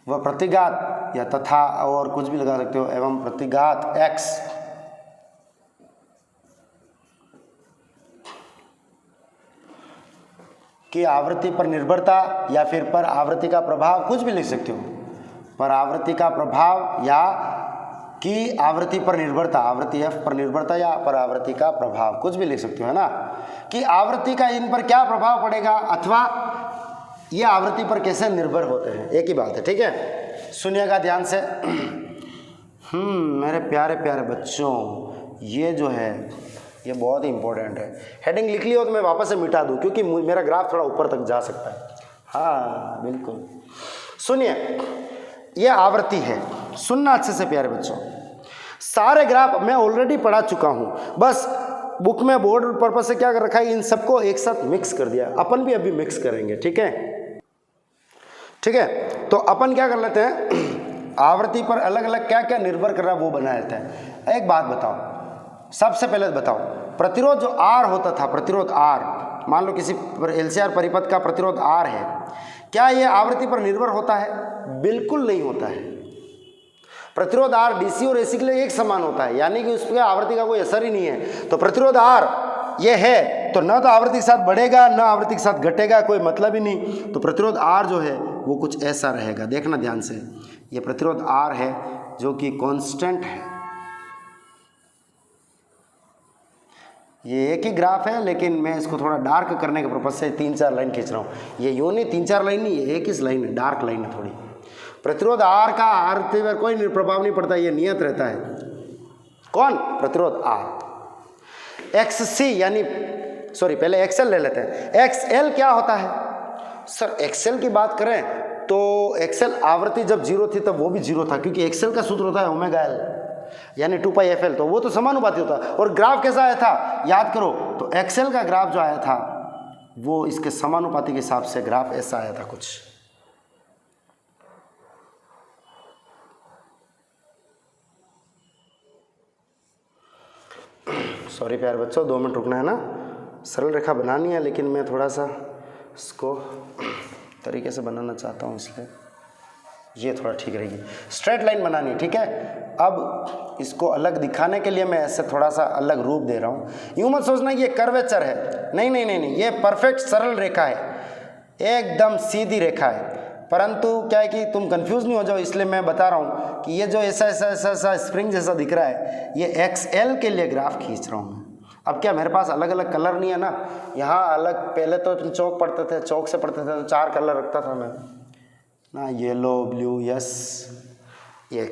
व प्रतिघात या तथा और कुछ भी लगा सकते हो एवं प्रतिघात X की आवृत्ति पर निर्भरता, या फिर पर आवृत्ति का प्रभाव, कुछ भी लिख सकते हो, पर आवृत्ति का प्रभाव या की आवृत्ति पर निर्भरता, आवृत्ति F पर निर्भरता या पर आवृत्ति का प्रभाव, कुछ भी लिख सकते हो, है ना, कि आवृत्ति का इन पर क्या प्रभाव पड़ेगा अथवा ये आवृत्ति पर कैसे निर्भर होते हैं, एक ही बात है, ठीक है। सुनिएगा ध्यान से। मेरे प्यारे प्यारे बच्चों, ये जो है ये बहुत ही इंपॉर्टेंट है। हेडिंग लिख ली हो तो मैं वापस से मिटा दूं, क्योंकि मेरा ग्राफ थोड़ा ऊपर तक जा सकता है। हाँ बिल्कुल, सुनिए, ये आवृत्ति है, सुनना अच्छे से प्यारे बच्चों। सारे ग्राफ मैं ऑलरेडी पढ़ा चुका हूं, बस बुक में बोर्ड पर्पज से क्या कर रखा है, इन सबको एक साथ मिक्स कर दिया। अपन भी अभी मिक्स करेंगे, ठीक है, ठीक है। तो अपन क्या कर लेते हैं, आवृत्ति पर अलग अलग क्या क्या निर्भर कर रहा है वो बना लेते हैं। एक बात बताओ, सबसे पहले बताओ, प्रतिरोध जो R होता था, प्रतिरोध R, मान लो किसी LCR परिपथ का प्रतिरोध R है, क्या ये आवृत्ति पर निर्भर होता है? बिल्कुल नहीं होता है। प्रतिरोध R DC और AC के लिए एक समान होता है, यानी कि उस पर आवृत्ति का कोई असर ही नहीं है। तो प्रतिरोध R ये है तो न तो आवृत्ति के साथ बढ़ेगा न आवृत्ति के साथ घटेगा, कोई मतलब ही नहीं। तो प्रतिरोध R जो है वो कुछ ऐसा रहेगा, देखना ध्यान से। ये प्रतिरोध R है जो कि कांस्टेंट है। ये एक ही ग्राफ है, लेकिन मैं इसको थोड़ा डार्क करने के पर्पज से 3-4 लाइन खींच रहा हूँ। ये यूँ नहीं 3-4 लाइन नहीं, ये एक ही लाइन है, डार्क लाइन है थोड़ी। प्रतिरोध R का आवृत्ति पर कोई प्रभाव नहीं पड़ता, ये नियत रहता है। कौन? प्रतिरोध R। XC यानी सॉरी पहले XL ले लेते हैं। XL क्या होता है? सर XL की बात करें तो XL आवृत्ति जब 0 थी तब वो भी 0 था, क्योंकि XL का सूत्र होता है ओमेगा L यानी 2πfL, तो वो तो समानुपाती होता है। और ग्राफ कैसा आया था याद करो, तो XL का ग्राफ जो आया था वो इसके समानुपाती के हिसाब से ग्राफ ऐसा आया था कुछ। सॉरी प्यारे बच्चों, 2 मिनट रुकना है ना। सरल रेखा बनानी है, लेकिन मैं थोड़ा सा इसको तरीके से बनाना चाहता हूँ, इसलिए ये थोड़ा ठीक रहेगी। स्ट्रेट लाइन बनानी है, ठीक है। अब इसको अलग दिखाने के लिए मैं ऐसे थोड़ा सा अलग रूप दे रहा हूँ। यूँ मत सोचना कि ये कर्वेचर है, नहीं नहीं नहीं नहीं, ये परफेक्ट सरल रेखा है। एकदम सीधी रेखा है। परंतु क्या है कि तुम कंफ्यूज नहीं हो जाओ, इसलिए मैं बता रहा हूँ कि ये जो ऐसा स्प्रिंग जैसा दिख रहा है, ये XL के लिए ग्राफ खींच रहा हूँ मैं। अब क्या मेरे पास अलग अलग कलर नहीं है ना, यहाँ अलग, पहले तो तुम चौक पढ़ते थे, चौक से पढ़ते थे तो 4 कलर रखता था मैं ना, येलो, ब्लू, यस, ये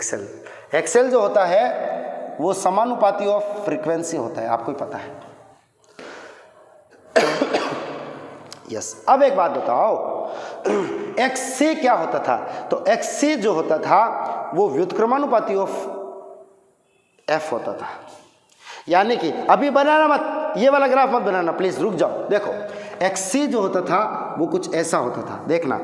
एक्सेल जो होता है वो समानुपाती ऑफ फ्रीक्वेंसी होता है, आपको ही पता है। यस अब एक बात बताओ, XC क्या होता था? तो XC जो होता था वो व्युत्क्रमानुपाती ऑफ F होता था। यानी कि अभी बनाना मत, ये वाला ग्राफ मत बनाना प्लीज, रुक जाओ। देखो XC जो होता था वो कुछ ऐसा होता था, देखना।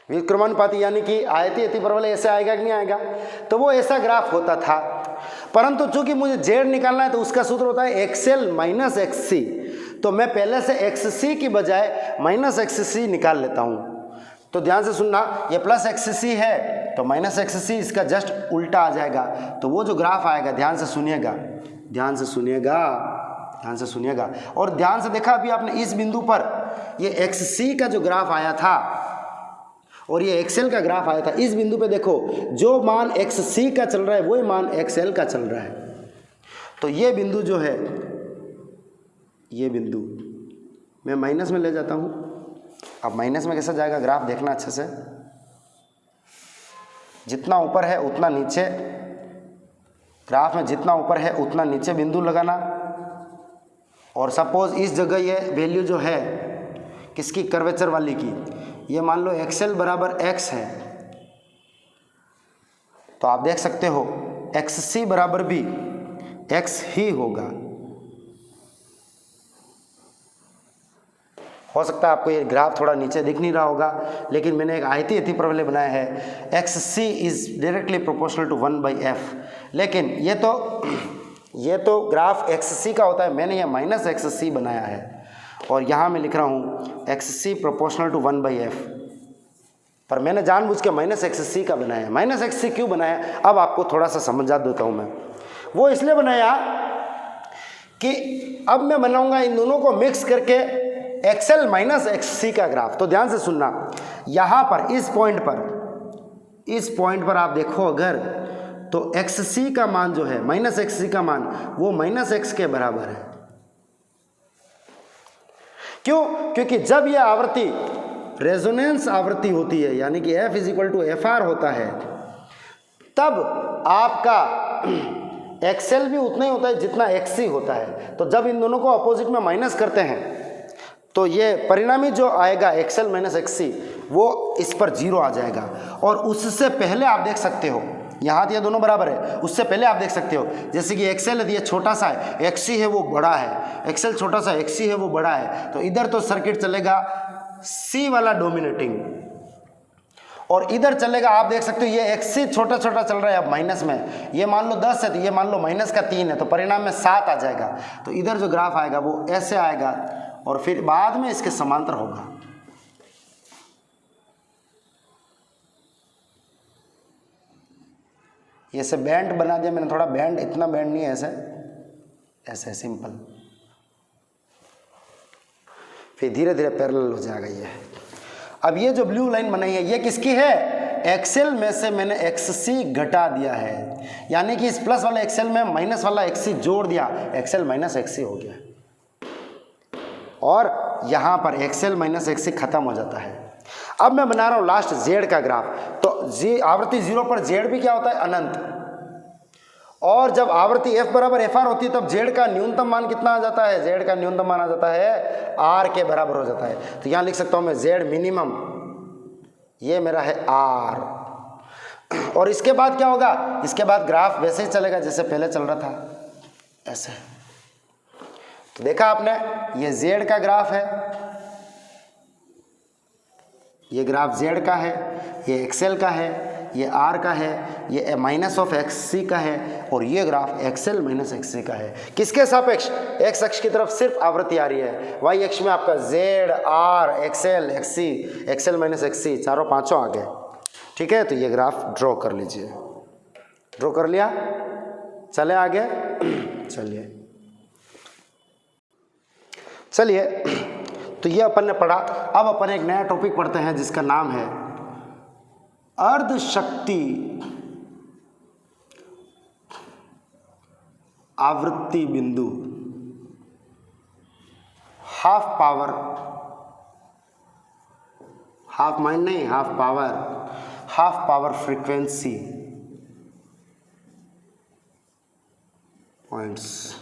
व्युत्क्रमानुपाती यानी कि आयती अतिपरवलय ऐसे आएगा कि नहीं आएगा, तो वो ऐसा ग्राफ होता था। परंतु चूंकि मुझे Z निकालना है तो उसका सूत्र होता है XL माइनस XC, तो मैं पहले से XC की बजाय माइनस XC निकाल लेता हूँ। तो ध्यान से सुनना, ये प्लस XC है तो माइनस XC इसका जस्ट उल्टा आ जाएगा। तो वो जो ग्राफ आएगा, ध्यान से सुनिएगा, ध्यान से सुनिएगा, ध्यान से सुनिएगा और ध्यान से देखा अभी आपने इस बिंदु पर ये XC का जो ग्राफ आया था और ये XL का ग्राफ आया था, इस बिंदु पे देखो जो मान XC का चल रहा है वही मान XL का चल रहा है। तो ये बिंदु जो है, ये बिंदु मैं माइनस में ले जाता हूँ। अब माइनस में कैसे जाएगा ग्राफ, देखना अच्छे से, जितना ऊपर है उतना नीचे, ग्राफ में जितना ऊपर है उतना नीचे बिंदु लगाना। और सपोज इस जगह ये वैल्यू जो है किसकी, कर्वेचर वाली की, ये मान लो XL बराबर X है, तो आप देख सकते हो XC बराबर भी X ही होगा। हो सकता है आपको ये ग्राफ थोड़ा नीचे दिख नहीं रहा होगा, लेकिन मैंने एक आयतीय अतिपरवलय बनाया है, XC is directly proportional to 1/f। लेकिन ये तो ग्राफ XC का होता है, मैंने ये माइनस XC बनाया है और यहाँ मैं लिख रहा हूँ XC प्रोपोर्शनल टू 1/f, पर मैंने जानबूझ के माइनस XC का बनाया है। माइनस XC क्यों बनाया, अब आपको थोड़ा सा समझा देता हूँ मैं। वो इसलिए बनाया कि अब मैं बनाऊंगा इन दोनों को मिक्स करके XL माइनस XC का ग्राफ। तो ध्यान से सुनना, यहाँ पर इस पॉइंट पर आप देखो अगर, तो XC का मान जो है, माइनस XC का मान, वो माइनस X के बराबर है। क्यों? क्योंकि जब यह आवृत्ति रेजोनेंस आवृत्ति होती है, यानी कि F is equal to FR होता है, तब आपका XL भी उतना ही होता है जितना XC होता है। तो जब इन दोनों को अपोजिट में माइनस करते हैं तो ये परिणामी जो आएगा XL माइनस XC वो इस पर 0 आ जाएगा। और उससे पहले आप देख सकते हो, यहाँ तो ये दोनों बराबर है, उससे पहले आप देख सकते हो जैसे कि XL है, ये छोटा सा है, XC है वो बड़ा है, XL छोटा सा, XC है वो बड़ा है, तो इधर तो सर्किट चलेगा C वाला डोमिनेटिंग और इधर चलेगा, आप देख सकते हो ये XC छोटा छोटा चल रहा है अब माइनस में, ये मान लो 10 है तो ये मान लो माइनस का 3 है, तो परिणाम में 7 आ जाएगा। तो इधर जो ग्राफ आएगा वो ऐसे आएगा और फिर बाद में इसके समांतर होगा। ये से बैंड बना दिया मैंने, थोड़ा बैंड, इतना बैंड नहीं है, ऐसे ऐसे सिंपल, फिर धीरे धीरे पैरेलल हो जाएगा ये। अब ये जो ब्लू लाइन बनाई है ये किसकी है, XL में से मैंने XC घटा दिया है, यानी कि इस प्लस वाले XL में माइनस वाला XC जोड़ दिया, XL माइनस XC हो गया और यहाँ पर XL माइनस XC खत्म हो जाता है। अब मैं बना रहा हूँ लास्ट Z का ग्राफ। तो आवृत्ति 0 पर Z भी क्या होता है, अनंत। और जब आवृत्ति F बराबर FR होती है तब Z का न्यूनतम मान कितना आ जाता है, Z का न्यूनतम मान आ जाता है R के बराबर हो जाता है। तो यहाँ लिख सकता हूँ मैं Z मिनिमम, ये मेरा है R। और इसके बाद क्या होगा, इसके बाद ग्राफ वैसे ही चलेगा जैसे पहले चल रहा था, ऐसे। तो देखा आपने, ये Z का ग्राफ है, ये ग्राफ Z का है, ये XL का है, ये R का है, ये माइनस ऑफ XC का है और ये ग्राफ XL माइनस XC का है। किसके सापेक्ष, X अक्ष की तरफ सिर्फ आवृत्ति आ रही है, Y अक्ष में आपका Z, R, XL, XC, XL minus XC चारों पांचों आ गए। ठीक है, तो ये ग्राफ ड्रॉ कर लीजिए। ड्रॉ कर लिया, चले आगे। चलिए तो ये अपन ने पढ़ा। अब अपन एक नया टॉपिक पढ़ते हैं जिसका नाम है अर्ध शक्ति आवृत्ति बिंदु, हाफ पावर, हाफ माइंड नहीं, half power frequency points.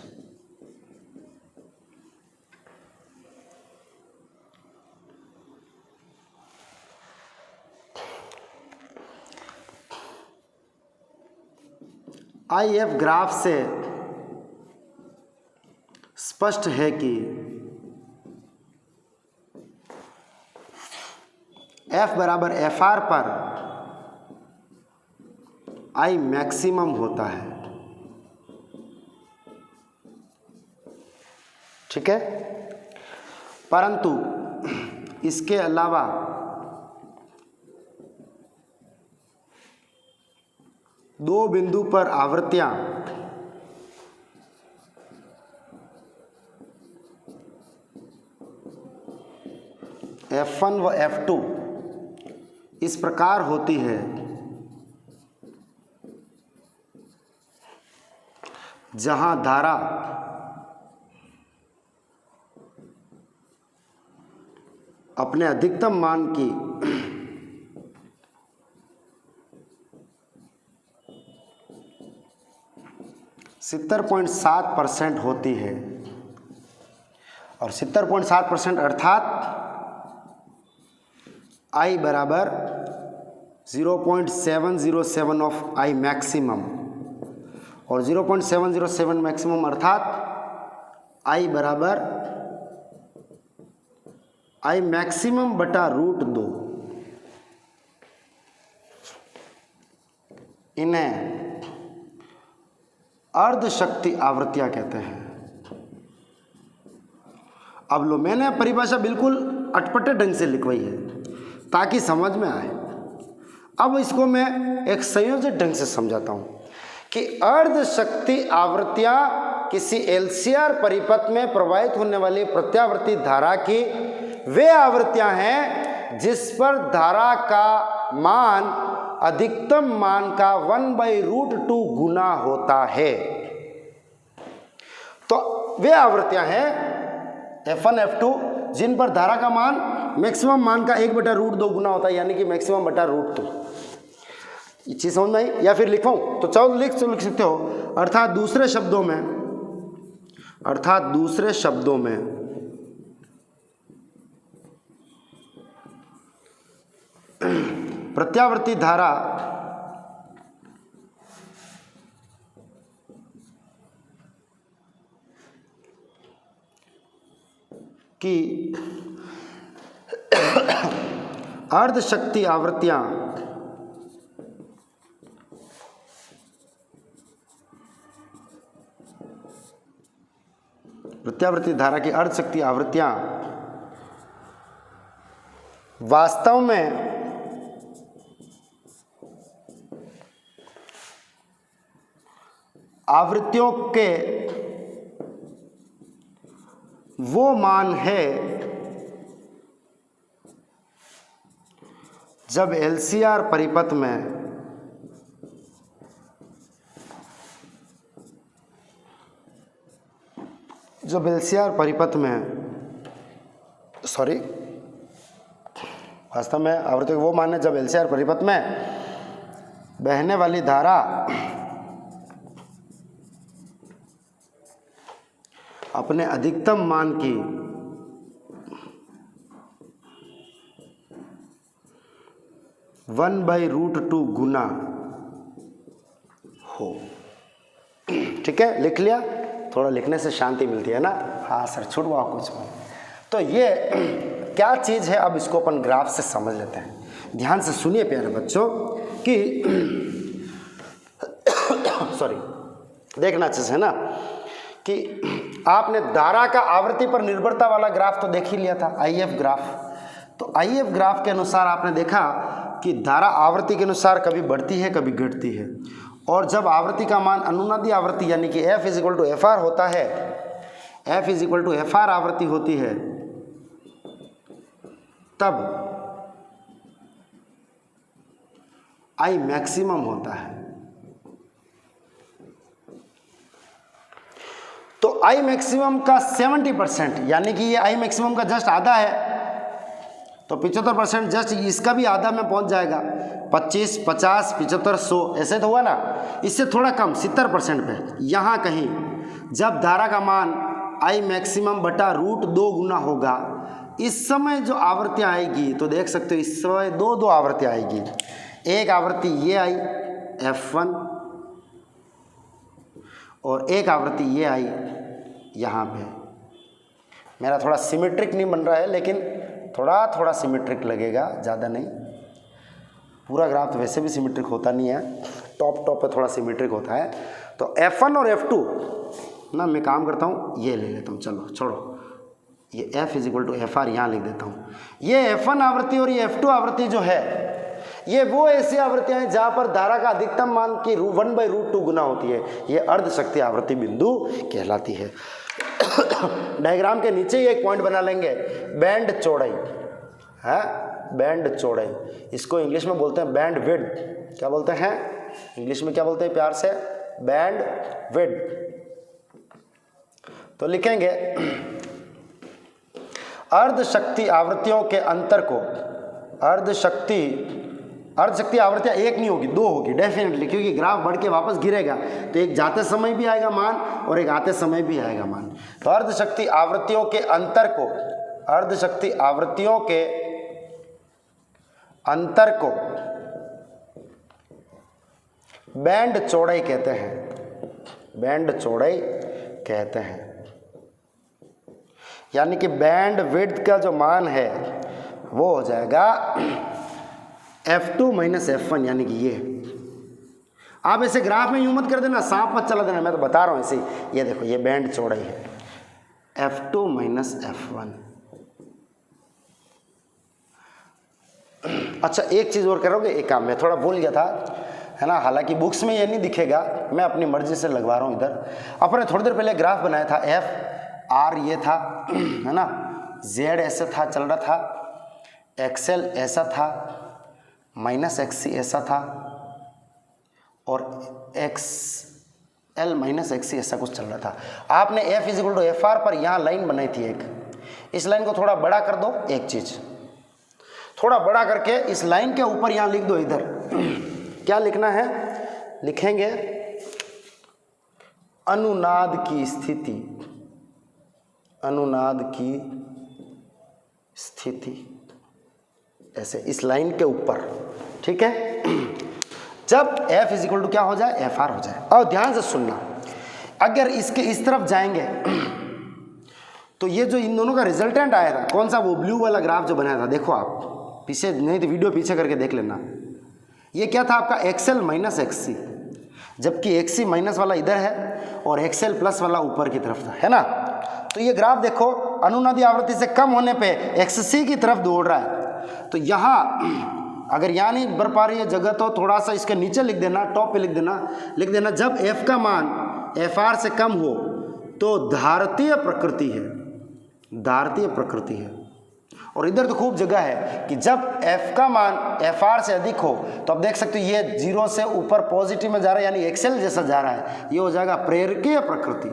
IF graph से स्पष्ट है कि F बराबर FR पर I मैक्सिमम होता है। ठीक है, परंतु इसके अलावा दो बिंदु पर आवृत्तियां F1 व F2 इस प्रकार होती है जहां धारा अपने अधिकतम मान की 70.7% होती है, और 70.7% अर्थात I बराबर 0.707 ऑफ I मैक्सिमम, और 0.707 मैक्सिमम अर्थात I बराबर I मैक्सिमम बटा √2। इन्हें अर्ध शक्ति आवृत्तियां कहते हैं। अब लो, मैंने परिभाषा बिल्कुल अटपटे ढंग से लिखवाई है ताकि समझ में आए। अब इसको मैं एक संयोजित ढंग से समझाता हूं कि अर्ध शक्ति आवृत्तियां किसी LCR परिपथ में प्रवाहित होने वाली प्रत्यावर्ती धारा की वे आवृत्तियां हैं जिस पर धारा का मान अधिकतम मान का 1/√2 गुना होता है। तो वे आवृत्तियां हैं F1 F2 जिन पर धारा का मान मैक्सिमम मान का 1/√2 गुना होता है, यानी कि मैक्सिमम बटा √2। ये चीज समझ में आई? या फिर लिखवाऊं तो चलो लिख सकते हो। अर्थात दूसरे शब्दों में प्रत्यावर्ती धारा की अर्ध शक्ति आवृत्तियां प्रत्यावर्ती धारा की अर्ध शक्ति आवृत्तियां वास्तव में आवृत्तियों के वो मान है जब LCR परिपथ में वास्तव में आवृत्ति वो मान है जब LCR परिपथ में बहने वाली धारा अपने अधिकतम मान की 1/√2 गुना हो। ठीक है, लिख लिया? थोड़ा लिखने से शांति मिलती है ना। हाँ सर, छुड़वाओ कुछ में। तो ये क्या चीज़ है, अब इसको अपन ग्राफ से समझ लेते हैं। ध्यान से सुनिए प्यारे बच्चों कि सॉरी, देखना चाहिए है ना कि आपने धारा का आवृत्ति पर निर्भरता वाला ग्राफ तो देख ही लिया था, IF ग्राफ। तो IF ग्राफ के अनुसार आपने देखा कि धारा आवृत्ति के अनुसार कभी बढ़ती है कभी घटती है, और जब आवृत्ति का मान अनुनादी आवृत्ति यानी कि F is equal to F R होता है, F is equal to F R आवृत्ति होती है, तब I मैक्सिमम होता है। तो I मैक्सिमम का 70% यानी कि ये I मैक्सिमम का जस्ट आधा है, तो 75% जस्ट इसका भी आधा में पहुंच जाएगा। 25, 50, 75, 100 ऐसे तो हुआ ना। इससे थोड़ा कम 70% पे यहाँ कहीं जब धारा का मान I मैक्सिमम बटा √2 गुना होगा, इस समय जो आवृत्तियाँ आएगी तो देख सकते हो इस समय दो आवृत्तियाँ आएगी। एक आवृत्ति ये आई F1 और एक आवृत्ति ये आई यहाँ पे। मेरा थोड़ा सिमेट्रिक नहीं बन रहा है, लेकिन थोड़ा सिमेट्रिक लगेगा, ज़्यादा नहीं। पूरा ग्राफ तो वैसे भी सिमेट्रिक होता नहीं है, टॉप पे थोड़ा सिमेट्रिक होता है। तो F1 और F2 ना, मैं काम करता हूँ ये ले लेता हूँ, चलो छोड़ो, ये F is equal to F R यहाँ लिख देता हूँ। ये F1 आवृत्ति और ये F2 आवृत्ति जो है, ये वो ऐसी आवृत्तियाँ हैं जहाँ पर धारा का अधिकतम मान की 1/√2 गुना होती है। ये अर्ध शक्ति आवृत्ति बिंदु कहलाती है। डायग्राम के नीचे ही एक पॉइंट बना लेंगे, बैंड चौड़ाई है, बैंड चौड़ाई। इसको इंग्लिश में बोलते हैं बैंड विड्थ। क्या बोलते हैं इंग्लिश में, क्या बोलते हैं प्यार से? Band width. तो लिखेंगे अर्ध शक्ति आवृत्तियों के अंतर को, अर्ध शक्ति आवृत्तियाँ एक नहीं होगी, दो होगी डेफिनेटली, क्योंकि ग्राफ बढ़ के वापस गिरेगा तो एक जाते समय भी आएगा मान और एक आते समय भी आएगा मान। तो अर्ध शक्ति आवृत्तियों के अंतर को, अर्ध शक्ति आवृत्तियों के अंतर को बैंड चौड़ाई कहते हैं, बैंड चौड़ाई कहते हैं। यानी कि बैंड विड्थ का जो मान है वो हो जाएगा F2 माइनस F1, यानी कि ये। आप ऐसे ग्राफ में यूं मत कर देना, सांप मत चला देना, मैं तो बता रहा हूँ ऐसे ही। ये देखो ये बैंड चौड़ाई है, F2 माइनस F1। अच्छा एक चीज़ और करोगे, एक काम मैं थोड़ा भूल गया था, है ना, हालांकि बुक्स में ये नहीं दिखेगा, मैं अपनी मर्जी से लगवा रहा हूँ इधर। अपने थोड़ी देर पहले ग्राफ बनाया था, F R ये था, है ना, Z ऐसे था चल रहा था, XL ऐसा था, माइनस XC ऐसा था और XL माइनस XC ऐसा कुछ चल रहा था। आपने F is equal to F R पर यहाँ लाइन बनाई थी एक, इस लाइन को थोड़ा बड़ा कर दो, एक चीज़ थोड़ा बड़ा करके इस लाइन के ऊपर यहाँ लिख दो। इधर क्या लिखना है, लिखेंगे अनुनाद की स्थिति, अनुनाद की स्थिति, ऐसे इस लाइन के ऊपर, ठीक है। जब F इज इक्वल टू क्या हो जाए, एफ आर हो जाए। और ध्यान से सुनना, अगर इसके इस तरफ जाएंगे तो ये जो इन दोनों का रिजल्टेंट आया था, कौन सा, वो ब्लू वाला ग्राफ जो बनाया था, देखो आप पीछे, नहीं तो वीडियो पीछे करके देख लेना। ये क्या था आपका XL माइनस XC, जबकि XC माइनस वाला इधर है और XL प्लस वाला ऊपर की तरफ था, है ना। तो ये ग्राफ देखो अनुनादी आवृत्ति से कम होने पे XC की तरफ दौड़ रहा है। तो यहाँ अगर यहाँ नहीं भर पा रही है जगह तो थोड़ा सा इसके नीचे लिख देना, टॉप पे लिख देना, जब F का मान FR से कम हो तो धारतीय प्रकृति है, धारतीय प्रकृति है। और इधर तो खूब जगह है कि जब F का मान FR से अधिक हो तो आप देख सकते हो ये 0 से ऊपर पॉजिटिव में जा रहा है, यानी XL जैसा जा रहा है, ये हो जाएगा प्रेरकीय प्रकृति,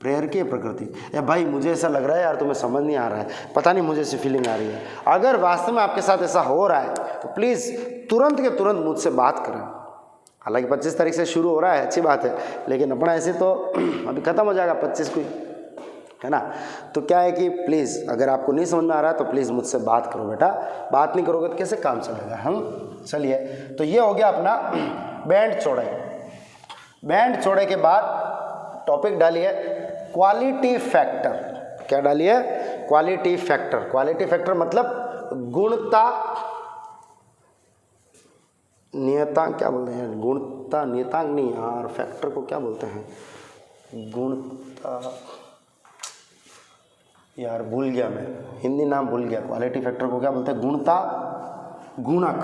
प्रेरकीय प्रकृति। या भाई मुझे ऐसा लग रहा है यार, तुम्हें समझ नहीं आ रहा है, पता नहीं मुझे ऐसी फीलिंग आ रही है। अगर वास्तव में आपके साथ ऐसा हो रहा है तो प्लीज़ तुरंत के तुरंत मुझसे बात करें। हालांकि 25 तारीख से शुरू हो रहा है, अच्छी बात है, लेकिन अपना ऐसे तो अभी ख़त्म हो जाएगा 25 को, है ना। तो क्या है कि प्लीज़ अगर आपको नहीं समझ में आ रहा है तो प्लीज़ मुझसे बात करो बेटा, बात नहीं करोगे तो कैसे काम चलेगा। हम चलिए, तो ये हो गया अपना बैंड चौड़ाई। बैंड चौड़ाई के बाद टॉपिक डालिए क्वालिटी फैक्टर। क्या डालिए, क्वालिटी फैक्टर। क्वालिटी फैक्टर मतलब गुणता नियतांक, क्या बोलते हैं, गुणता नियतांक नहीं यार, फैक्टर को क्या बोलते हैं, गुणता, यार भूल गया मैं, हिंदी नाम भूल गया। क्वालिटी फैक्टर को क्या बोलते हैं, गुणता गुणक।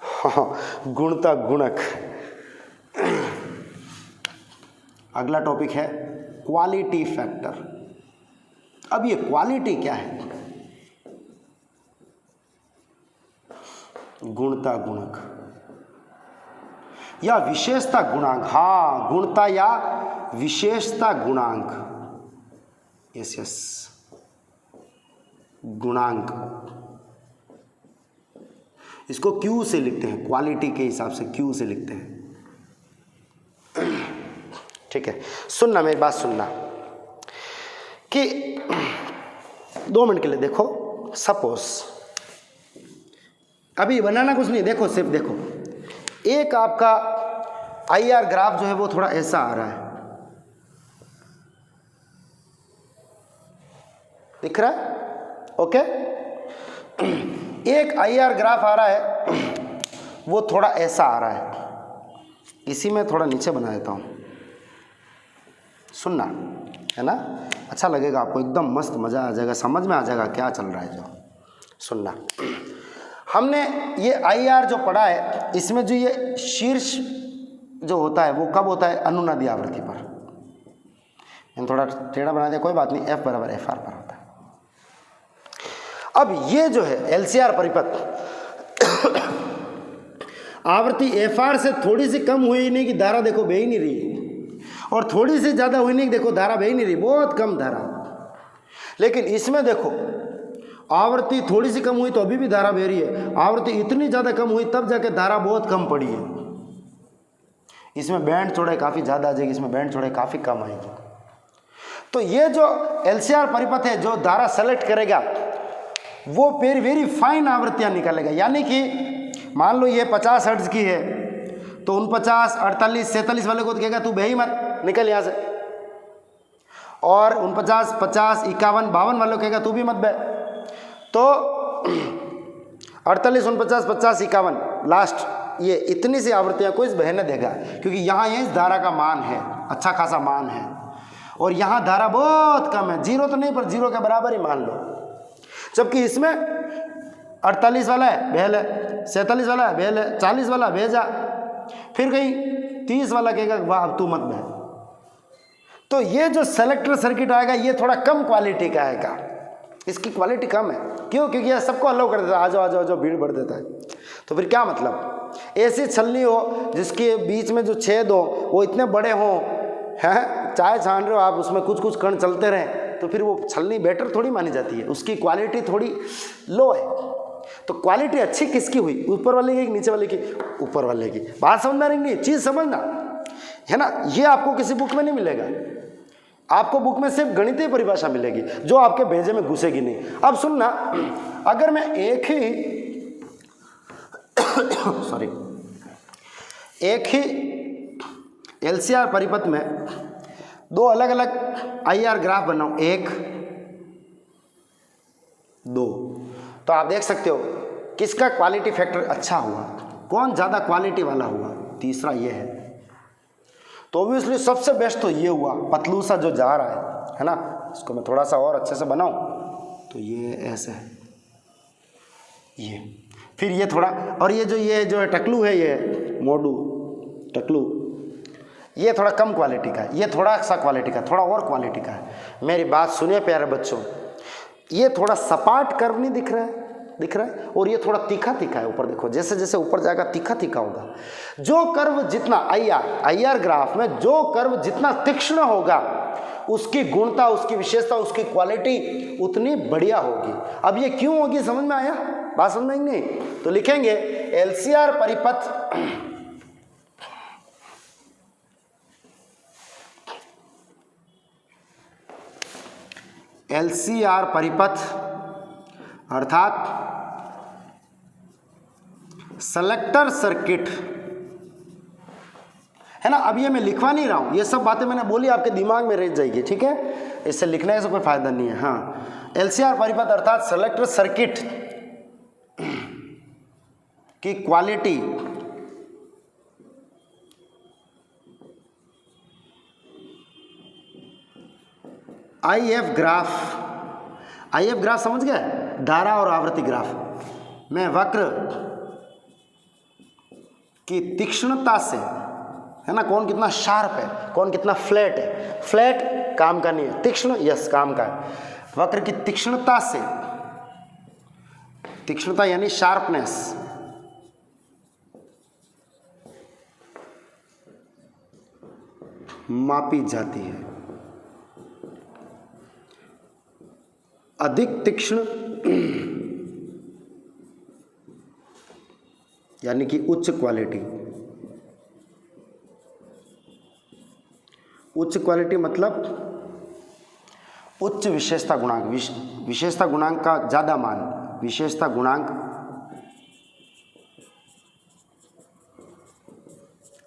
हाँ, गुणता गुणक, अगला टॉपिक है क्वालिटी फैक्टर। अब ये क्वालिटी क्या है? गुणता गुणक या विशेषता गुणांक। हाँ, गुणता या विशेषता गुणांक। यस यस, गुणांक। इसको क्यू से लिखते हैं, क्वालिटी के हिसाब से क्यू से लिखते हैं। ठीक है, सुनना, मेरी बात सुनना कि 2 मिनट के लिए देखो। सपोज अभी बनाना कुछ नहीं, देखो सिर्फ देखो, एक आपका IR ग्राफ जो है वो थोड़ा ऐसा आ रहा है, दिख रहा है? ओके। एक IR ग्राफ आ रहा है, वो थोड़ा ऐसा आ रहा है। इसी में थोड़ा नीचे बना देता हूँ, सुनना, है ना? अच्छा लगेगा आपको, एकदम मस्त, मज़ा आ जाएगा, समझ में आ जाएगा क्या चल रहा है। जो सुनना, हमने ये IR जो पढ़ा है, इसमें जो ये शीर्ष जो होता है वो कब होता है? अनुनादी आवृत्ति पर। मैंने थोड़ा टेढ़ा बना दिया, कोई बात नहीं, F बराबर FR पर होता है। अब ये जो है LCR परिपथ, आवृत्ति FR से थोड़ी सी कम हुई नहीं कि धारा देखो बह ही नहीं रही, और थोड़ी सी ज़्यादा हुई नहीं कि देखो धारा बह ही नहीं रही, बहुत कम धारा। लेकिन इसमें देखो, आवृत्ति थोड़ी सी कम हुई तो अभी भी धारा बह रही है, आवृत्ति इतनी ज़्यादा कम हुई तब जाके धारा बहुत कम पड़ी है। इसमें बैंड चौड़ाई काफ़ी ज़्यादा आ जाएगी, इसमें बैंड चौड़ाई काफ़ी कम आएगी। तो ये जो LCR परिपथ है, जो धारा सेलेक्ट करेगा वो वेरी वेरी फाइन आवृत्तियाँ निकालेगा। यानी कि मान लो ये 50 हर्ट्ज की है, तो 49, 48, 47 वाले को तो कहेगा तू बह ही मत, निकल यहाँ से। और 49, 50, 51, 52 वालों को कहेगा तू भी मत बह। तो 48, 49, 50, 51 लास्ट, ये इतनी सी आवृत्तियाँ को इस बहने देगा, क्योंकि यहाँ ये इस धारा का मान है, अच्छा खासा मान है, और यहाँ धारा बहुत कम है, 0 तो नहीं पर 0 के बराबर ही मान लो। जबकि इसमें 48 वाला है बह ले, 47 वाला है बह ले, 40 वाला भेजा, फिर कहीं 30 वाला कहेगा वाह अब तू मत बह। तो ये जो सेलेक्टर सर्किट आएगा ये थोड़ा कम क्वालिटी का आएगा, इसकी क्वालिटी कम है। क्यों? क्योंकि यह सबको अलाउ कर देता है, आ जाओ आ जाओ आ जाओ, भीड़ बढ़ देता है। तो फिर क्या मतलब? ऐसी छलनी हो जिसके बीच में जो छेद हो वो इतने बड़े हों, हैं, चाय छान रहे हो आप, उसमें कुछ कुछ कण चलते रहें, तो फिर वो छलनी बेटर थोड़ी मानी जाती है, उसकी क्वालिटी थोड़ी लो है। तो क्वालिटी अच्छी किसकी हुई? ऊपर वाले की, नीचे वाले की? ऊपर वाले की। बात समझना नहीं, चीज़ समझना है ना। ये आपको किसी बुक में नहीं मिलेगा, आपको बुक में सिर्फ गणितीय परिभाषा मिलेगी जो आपके भेजे में घुसेगी नहीं। अब सुनना, अगर मैं एक ही LCR परिपथ में 2 अलग अलग IR ग्राफ बनाऊं, 1, 2, तो आप देख सकते हो किसका क्वालिटी फैक्टर अच्छा हुआ, कौन ज़्यादा क्वालिटी वाला हुआ। तीसरा ये है, तो ऑब्वियसली सबसे बेस्ट तो ये हुआ, पतलू सा जो जा रहा है ना। इसको मैं थोड़ा सा और अच्छे से बनाऊं तो ये ऐसे है, ये फिर ये थोड़ा, और ये जो है टकलू है, ये मोडू टकलू, ये थोड़ा कम क्वालिटी का है, ये थोड़ा सा क्वालिटी का, थोड़ा और क्वालिटी का है। मेरी बात सुनिए प्यारे बच्चों, ये थोड़ा सपाट कर्व नहीं दिख रहा है, और ये थोड़ा तीखा तीखा है। ऊपर देखो, जैसे जैसे ऊपर जाएगा तीखा तीखा होगा। जो कर्व जितना IR ग्राफ में जो कर्व जितना तीक्ष्ण होगा, उसकी गुणता, उसकी विशेषता, उसकी क्वालिटी उतनी बढ़िया होगी। अब ये क्यों होगी, समझ में आया? बात समझ में नहीं तो लिखेंगे LCR परिपथ LCR परिपथ अर्थात सेलेक्टर सर्किट, है ना। अब ये मैं लिखवा नहीं रहा हूं, ये सब बातें मैंने बोली आपके दिमाग में रह जाएगी, ठीक है, इससे लिखने से कोई फायदा नहीं है। हाँ, LCR परिपथ अर्थात सेलेक्टर सर्किट की क्वालिटी IF ग्राफ समझ गए, धारा और आवृत्ति ग्राफ में वक्र की तीक्ष्णता से है ना, कौन कितना शार्प है, कौन कितना फ्लैट है। फ्लैट काम का नहीं है, तीक्ष्ण यस काम का है। वक्र की तीक्ष्णता से, तीक्ष्णता यानी शार्पनेस, मापी जाती है। अधिक तीक्ष्ण यानी कि उच्च क्वालिटी। उच्च क्वालिटी मतलब उच्च विशेषता गुणांक, विशेषता गुणांक का ज्यादा मान, विशेषता गुणांक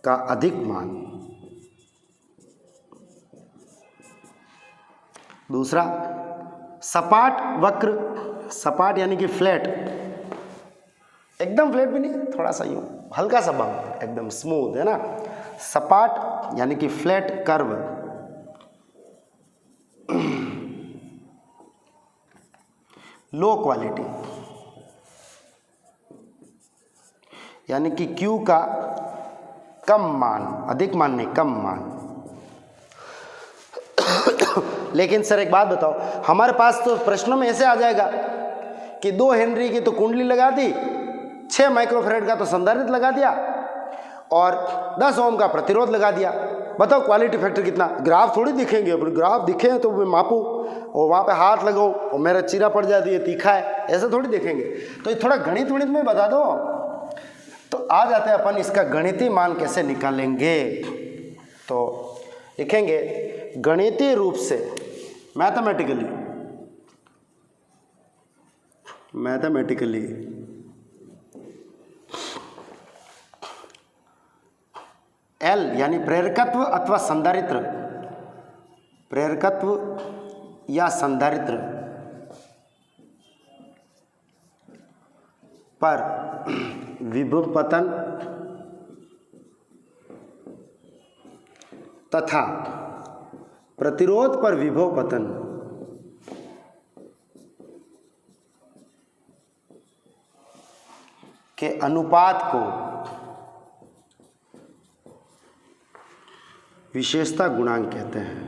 का अधिक मान। दूसरा सपाट वक्र, सपाट यानी कि फ्लैट, एकदम फ्लैट भी नहीं, थोड़ा सा यूं हल्का सा बम्प, एकदम स्मूथ है ना। सपाट यानी कि फ्लैट कर्व, लो क्वालिटी यानी कि Q का कम मान, अधिक मान नहीं, कम मान। लेकिन सर एक बात बताओ, हमारे पास तो प्रश्नों में ऐसे आ जाएगा कि 2 हेनरी की तो कुंडली लगा दी, 6 माइक्रोफैराड का तो संधारित्र लगा दिया और 10 ओम का प्रतिरोध लगा दिया। बताओ क्वालिटी फैक्टर कितना। ग्राफ थोड़ी दिखेंगे, अपने ग्राफ दिखे तो मैं मापूं और वहाँ पे हाथ लगाऊं और मेरा चीरा पड़ जाती है, तीखा है, ऐसे थोड़ी देखेंगे। तो ये थोड़ा गणित वणित में बता दो। तो आ जाते हैं अपन इसका गणितीय मान कैसे निकालेंगे। तो लिखेंगे गणितीय रूप से, मैथमेटिकली L यानी प्रेरकत्व अथवा संधारित्र, प्रेरकत्व या संधारित्र पर विभव पतन तथा प्रतिरोध पर विभव पतन के अनुपात को विशेषता गुणांक कहते हैं।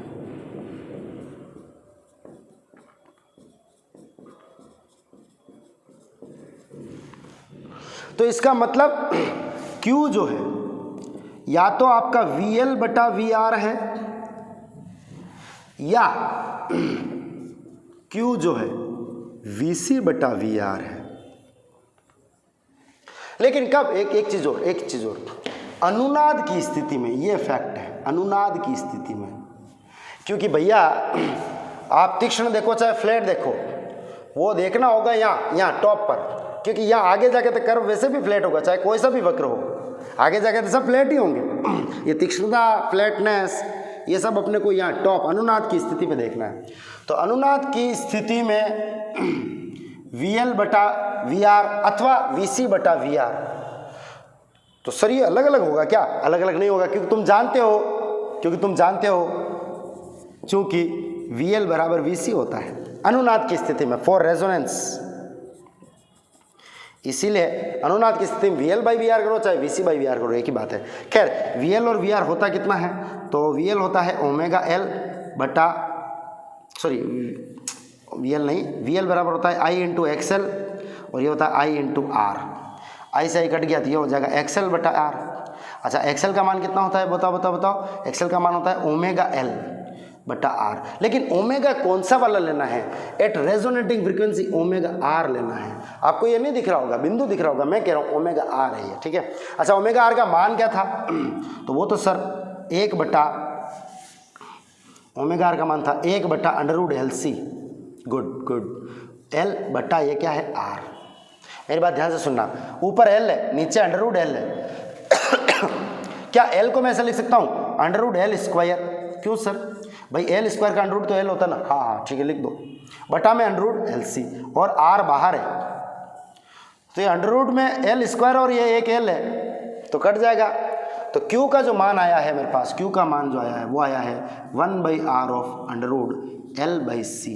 तो इसका मतलब Q जो है या तो आपका VL बटा VR है या Q जो है VC बटा VR है। लेकिन कब, एक चीज और, अनुनाद की स्थिति में, ये फैक्ट है, अनुनाद की स्थिति में। क्योंकि भैया आप तीक्ष्ण देखो चाहे फ्लैट देखो, वो देखना होगा यहाँ टॉप पर, क्योंकि यहाँ आगे जाके तो कर्व वैसे भी फ्लैट होगा, चाहे कोई सा भी वक्र हो, आगे जाके तो सब फ्लैट ही होंगे। ये तीक्ष्णता, फ्लैटनेस, ये सब अपने को यहाँ टॉप अनुनाद की स्थिति पे देखना है। तो अनुनाद की स्थिति में VL बटा VR अथवा VC बटा VR, तो सर ये अलग अलग होगा क्या? अलग अलग नहीं होगा, क्योंकि तुम जानते हो चूंकि VL बराबर VC होता है अनुनाद की स्थिति में फॉर रेजोनेंस। इसीलिए अनुनाद की स्थिति में VL बाई VR करो चाहे VC बाई VR करो, एक ही बात है। खैर VL और VR होता कितना है, तो VL होता है ओमेगा L बटा, सॉरी VL नहीं, VL बराबर होता है I इंटू XL और ये होता है I इंटू R। I से I कट गया तो ये हो जाएगा XL बटा R। अच्छा XL का मान कितना होता है, बताओ। XL का मान होता है ओमेगा L बटा R। लेकिन ओमेगा कौन सा वाला लेना है, at resonating frequency omega R लेना है। आपको ये नहीं दिख रहा होगा, बिंदु दिख रहा होगा, मैं कह रहा हूँ ओमेगा R है ये, ठीक है। अच्छा ओमेगा R का मान क्या था, तो वो तो सर 1 बटा, ओमेगा R का मान था 1 बटा अंडरवुड LC, गुड, L बटा ये क्या है R। मेरी बात ध्यान से सुनना, ऊपर L है, नीचे अंडरवुड L है। क्या L को मैं ऐसा लिख सकता हूँ अंडरवुड L स्क्वायर, क्यों सर भाई L स्क्वायर का अंडरवुड तो L होता ना, हाँ ठीक है लिख दो, बटा में अंडरवुड LC और R बाहर है, तो ये अंडरवुड में L स्क्वायर और ये एक L है तो कट जाएगा। तो Q का जो मान आया है मेरे पास, Q का मान जो आया है वो आया है 1/R ऑफ अंडरवुड L/C।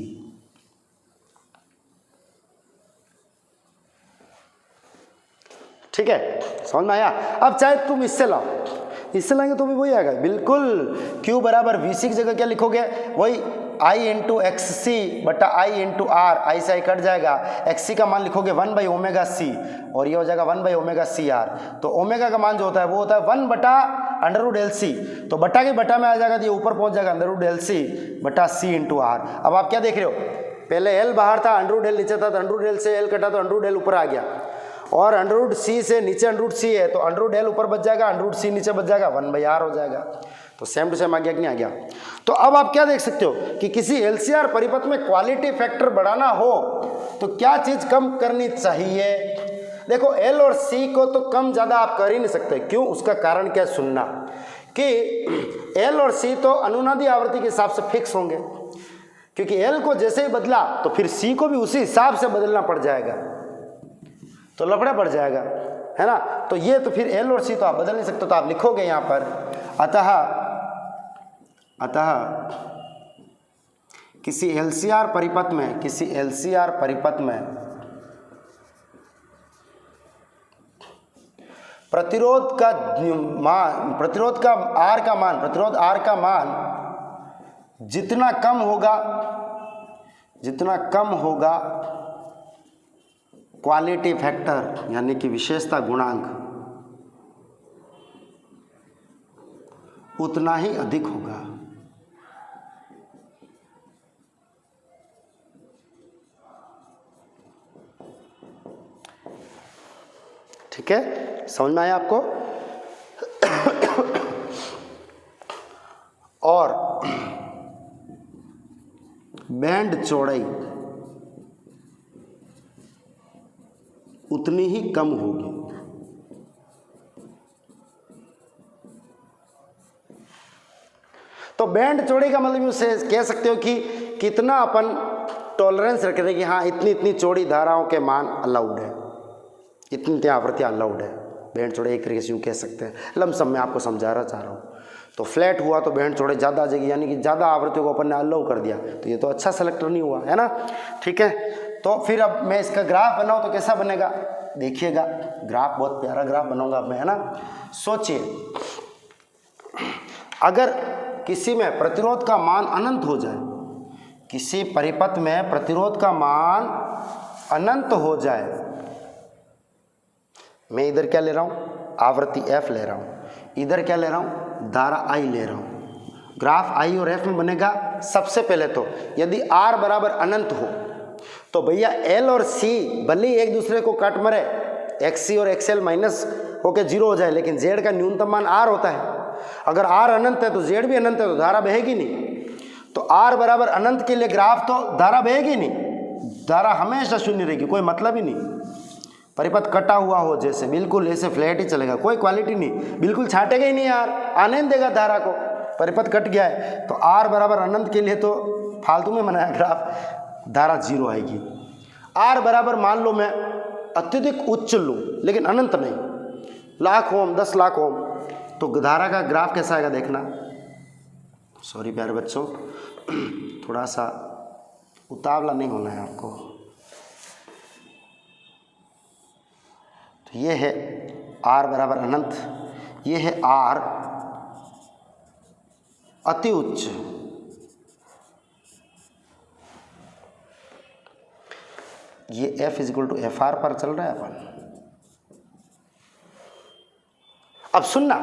ठीक है, समझ में आया। अब चाहे तुम इससे लाओ, इससे लाएंगे तो भी वही आएगा बिल्कुल। Q बराबर VC की जगह क्या लिखोगे, वही I इंटू XC बटा I इंटू R, I से I कट जाएगा, XC का मान लिखोगे 1 बाई ओमेगा C और ये हो जाएगा 1 बाई ओमेगा CR। तो ओमेगा का मान जो होता है वो होता है 1 बटा अंडर रूट LC, तो बटा के बटा में आ जाएगा तो ये ऊपर पहुंच जाएगा अंडर रूट LC बटा C इंटू R। अब आप क्या देख रहे हो, पहले L बाहर था, अंडर रूट L नीचे था, तो अंडर रूट L से L कटा तो अंडर रूट L ऊपर आ गया, और अंडर रूट C से नीचे अंडर रूट C है तो अंडर रूट L ऊपर बच जाएगा, अंडर रूट C नीचे बच जाएगा, 1 बाई R हो जाएगा। तो सेम टू सेम आ गया कि नहीं आ गया। तो अब आप क्या देख सकते हो कि किसी LCR परिपथ में क्वालिटी फैक्टर बढ़ाना हो तो क्या चीज कम करनी चाहिए। देखो L और C को तो कम ज्यादा आप कर ही नहीं सकते, क्यों, उसका कारण क्या है, सुनना कि L और C तो अनुनादी आवृत्ति के हिसाब से फिक्स होंगे, क्योंकि L को जैसे ही बदला तो फिर C को भी उसी हिसाब से बदलना पड़ जाएगा, तो लफड़ा पड़ जाएगा, है ना। तो ये तो फिर L और C तो आप बदल नहीं सकते, तो आप लिखोगे यहाँ पर अतः किसी LCR परिपथ में प्रतिरोध का R का मान जितना कम होगा क्वालिटी फैक्टर यानी कि विशेषता गुणांक उतना ही अधिक होगा। ठीक है, समझ में आया आपको। और बैंड चौड़ाई उतनी ही कम होगी। तो बैंड चौड़ाई का मतलब उसे कह सकते हो कि कितना अपन टॉलरेंस रख रहे हैं कि हाँ इतनी चौड़ी धाराओं के मान अलाउड है, इतनी आवृत्तियाँ अलाउड है। बैंड चौड़ाई एक तरीके से यूँ कह सकते हैं, लमसम मैं आपको समझाना चाह रहा हूँ। तो फ्लैट हुआ तो बैंड चौड़ाई ज़्यादा आ जाएगी, यानी कि ज़्यादा आवृत्तियों को अपन ने अलाउ कर दिया, तो ये तो अच्छा सेलेक्टर नहीं हुआ, है ना। ठीक है, तो फिर अब मैं इसका ग्राफ बनाऊँ तो कैसा बनेगा, देखिएगा ग्राफ, बहुत प्यारा ग्राफ बनाऊंगा अब मैं, है ना। सोचिए अगर किसी में प्रतिरोध का मान अनंत हो जाए, किसी परिपथ में प्रतिरोध का मान अनंत हो जाए, मैं इधर क्या ले रहा हूँ, आवृत्ति F ले रहा हूँ, इधर क्या ले रहा हूँ, धारा I ले रहा हूँ। ग्राफ I और F में बनेगा सबसे पहले तो यदि R बराबर अनंत हो तो भैया L और C भले ही एक दूसरे को काट मरे, XC और XL माइनस होके 0 हो जाए, लेकिन Z का न्यूनतम मान R होता है। अगर R अनंत है तो Z भी अनंत है, तो धारा बहेगी नहीं। तो R बराबर अनंत के लिए ग्राफ तो धारा बहेगी नहीं, धारा हमेशा शून्य रहेगी, कोई मतलब ही नहीं। परिपथ कटा हुआ हो जैसे, बिल्कुल ऐसे फ्लैट ही चलेगा, कोई क्वालिटी नहीं, बिल्कुल छाटेगा ही नहीं यार, आने नहीं देगा धारा को। परिपथ कट गया है तो R बराबर अनंत के लिए तो फालतू में बनाया ग्राफ, धारा 0 आएगी। R बराबर मान लो मैं अत्यधिक उच्च लूँ लेकिन अनंत नहीं, लाख ओम 10 लाख ओम, तो धारा का ग्राफ कैसा आएगा देखना। सॉरी प्यारे बच्चों, थोड़ा सा उतावला नहीं होना है आपको। तो ये है R बराबर अनंत, ये है R अति उच्च, ये F इक्वल टू FR पर चल रहा है अपन। अब सुनना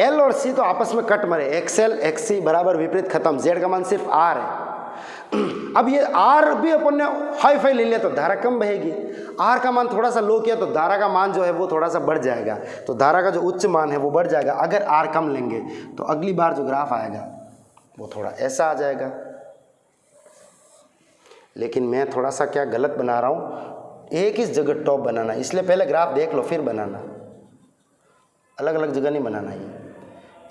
L और C तो आपस में कट मरे, XL XC बराबर विपरीत खत्म, Z का मान सिर्फ R है। अब ये R भी अपन ने हाई फाई ले लिया तो धारा कम बहेगी, R का मान थोड़ा सा लो किया तो धारा का मान जो है वो थोड़ा सा बढ़ जाएगा, तो धारा का जो उच्च मान है वो बढ़ जाएगा। अगर R कम लेंगे तो अगली बार जो ग्राफ आएगा वो थोड़ा ऐसा आ जाएगा। लेकिन मैं थोड़ा सा क्या गलत बना रहा हूँ, एक ही जगह टॉप बनाना, इसलिए पहले ग्राफ देख लो फिर बनाना, अलग अलग जगह नहीं बनाना, ये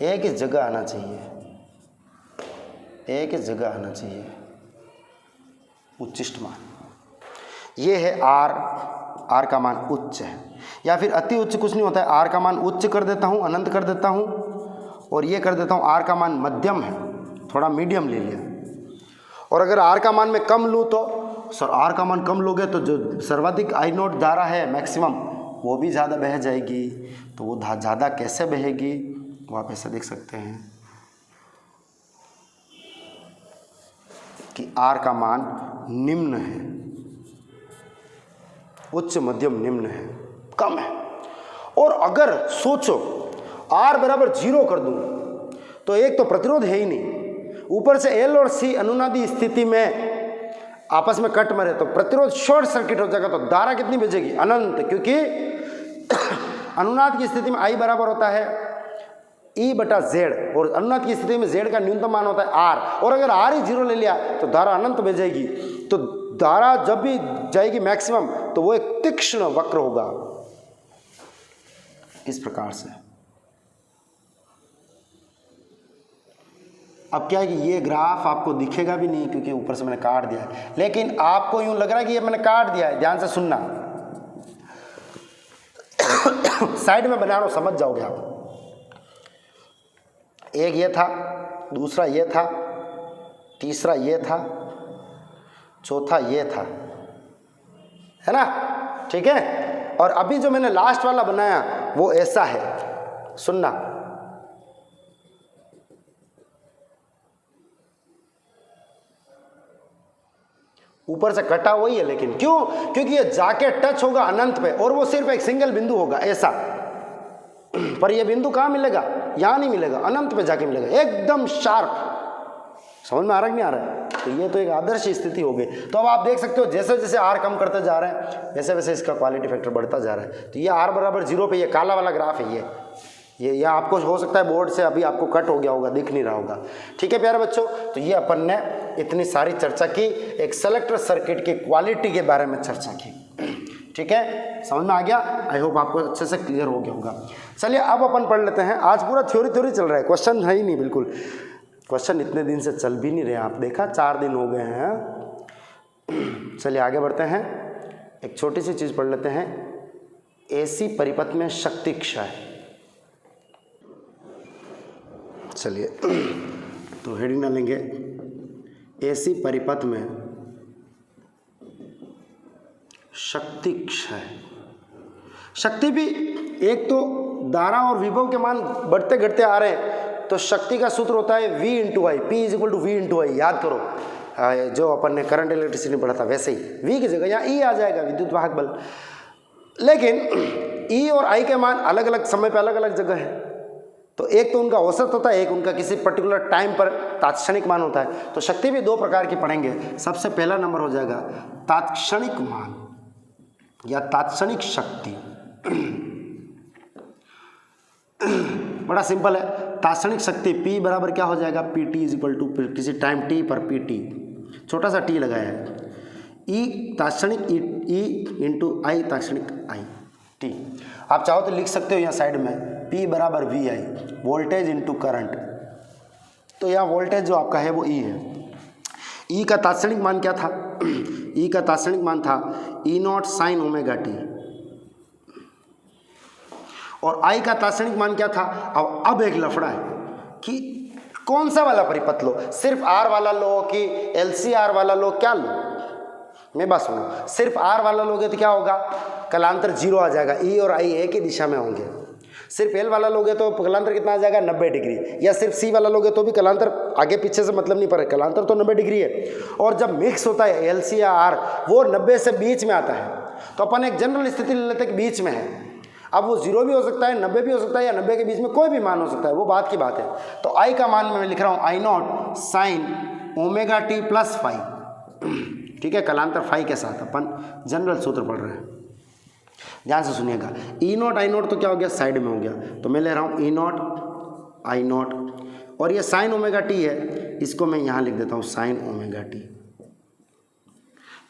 एक ही जगह आना चाहिए, एक ही जगह आना चाहिए उच्चिष्ट मान। ये है R का मान उच्च है, या फिर अति उच्च कुछ नहीं होता है, R का मान उच्च कर देता हूँ, अनंत कर देता हूँ, और ये कर देता हूँ R का मान मध्यम है, थोड़ा मीडियम ले लिया। और अगर R का मान मैं कम लूँ तो सर R का मान कम लोगे तो जो सर्वाधिक I0 धारा है मैक्सिमम वो भी ज़्यादा बह जाएगी। तो वो ज़्यादा कैसे बहेगी वो आप ऐसा देख सकते हैं कि R का मान निम्न है, उच्च मध्यम निम्न है, कम है। और अगर सोचो R बराबर 0 कर दूं तो एक तो प्रतिरोध है ही नहीं, ऊपर से L और C अनुनादी स्थिति में आपस में कट मरे तो प्रतिरोध शॉर्ट सर्किट हो जाएगा। तो धारा कितनी बचेगी? अनंत, क्योंकि अनुनाद की स्थिति में I बराबर होता है E बटा Z और अनुनाद की स्थिति में Z का न्यूनतम मान होता है R। और अगर R ही 0 ले लिया तो धारा अनंत बचेगी। तो धारा जब भी जाएगी मैक्सिमम तो वो एक तीक्ष्ण वक्र होगा इस प्रकार से। अब क्या है कि ये ग्राफ आपको दिखेगा भी नहीं क्योंकि ऊपर से मैंने काट दिया है, लेकिन आपको यूं लग रहा है कि ये मैंने काट दिया है। ध्यान से सुनना, साइड में बना रहा हूं, समझ जाओगे आप। एक ये था, दूसरा ये था, तीसरा ये था, चौथा ये था, है ना? ठीक है। और अभी जो मैंने लास्ट वाला बनाया वो ऐसा है, सुनना। ऊपर से कटा वही है, लेकिन क्यों? क्योंकि ये जाके टच होगा अनंत पे और वो सिर्फ एक सिंगल बिंदु होगा ऐसा। पर ये बिंदु कहाँ मिलेगा? यहाँ नहीं मिलेगा, अनंत पे जाके मिलेगा, एकदम शार्प। समझ में आ रहा है कि नहीं आ रहा है? तो ये तो एक आदर्श स्थिति हो गई। तो अब आप देख सकते हो जैसे जैसे R कम करते जा रहे हैं वैसे वैसे इसका क्वालिटी फैक्टर बढ़ता जा रहा है। तो ये R बराबर 0 पे ये काला वाला ग्राफ है, ये आपको हो सकता है बोर्ड से अभी आपको कट हो गया होगा, दिख नहीं रहा होगा। ठीक है प्यारे बच्चों, तो ये अपन ने इतनी सारी चर्चा की, एक सेलेक्टर सर्किट की क्वालिटी के बारे में चर्चा की। ठीक है, समझ में आ गया? आई होप आपको अच्छे से क्लियर हो गया होगा। चलिए अब अपन पढ़ लेते हैं। आज पूरा थ्योरी चल रहा है, क्वेश्चन है ही नहीं बिल्कुल। क्वेश्चन इतने दिन से चल भी नहीं रहे, आप देखा 4 दिन हो गए हैं। चलिए आगे बढ़ते हैं, एक छोटी सी चीज़ पढ़ लेते हैं। एसी परिपथ में शक्ति क्षय। चलिए तो हेडिंग डालेंगे एसी परिपथ में शक्ति क्षय। शक्ति भी एक तो धारा और विभव के मान बढ़ते घटते आ रहे हैं, तो शक्ति का सूत्र होता है V × I, P = V × I। याद करो जो अपन ने करंट इलेक्ट्रिसिटी पढ़ा था वैसे ही V की जगह यहाँ E आ जाएगा, विद्युत वाहक बल। लेकिन E और I के मान अलग अलग समय पर अलग अलग जगह है। तो एक तो उनका औसत होता है, एक उनका किसी पर्टिकुलर टाइम पर तात्क्षणिक मान होता है। तो शक्ति भी 2 प्रकार की पढ़ेंगे। सबसे पहला नंबर हो जाएगा तात्क्षणिक मान या तात्क्षणिक शक्ति। बड़ा सिंपल है, तात्क्षणिक शक्ति P बराबर क्या हो जाएगा? PT = किसी टाइम t पर PT, छोटा सा t लगाया है। E तात्क्षणिक E × I तात्क्षणिक I t। आप चाहो तो लिख सकते हो यहाँ साइड में P बराबर VI, वोल्टेज इंटू करंट। तो यहाँ वोल्टेज जो आपका है वो E है। E का तात्क्षणिक मान क्या था? E का तात्क्षणिक मान था E0 sin ωt। और I का तात्क्षणिक मान क्या था? अब एक लफड़ा है कि कौन सा वाला परिपथ लो, सिर्फ R वाला लो कि LCR वाला लो, क्या लो? मैं बात सुनो, सिर्फ R वाला लोगे तो क्या होगा? कलांतर 0 आ जाएगा, E और I एक ही दिशा में होंगे। सिर्फ L वाला लोगे तो कलांतर कितना आ जाएगा? 90 डिग्री। या सिर्फ C वाला लोगे तो भी कलांतर आगे पीछे से मतलब नहीं पड़े, कलांतर तो 90 डिग्री है। और जब मिक्स होता है LC या R, वो 90 से बीच में आता है। तो अपन एक जनरल स्थिति ले लेते हैं कि बीच में है। अब वो 0 भी हो सकता है, 90 भी हो सकता है, या 90 के बीच में कोई भी मान हो सकता है, वो बात की बात है। तो I का मान मैं लिख रहा हूँ I0 sin ωt + φ। ठीक है, कलांतर फाई के साथ अपन जनरल सूत्र पढ़ रहे हैं। ध्यान से सुनिएगा, E0 I0 तो क्या हो गया? साइड में हो गया। तो मैं ले रहा हूँ E0 I0, और ये sin ωt है, इसको मैं यहाँ लिख देता हूँ sin ωt।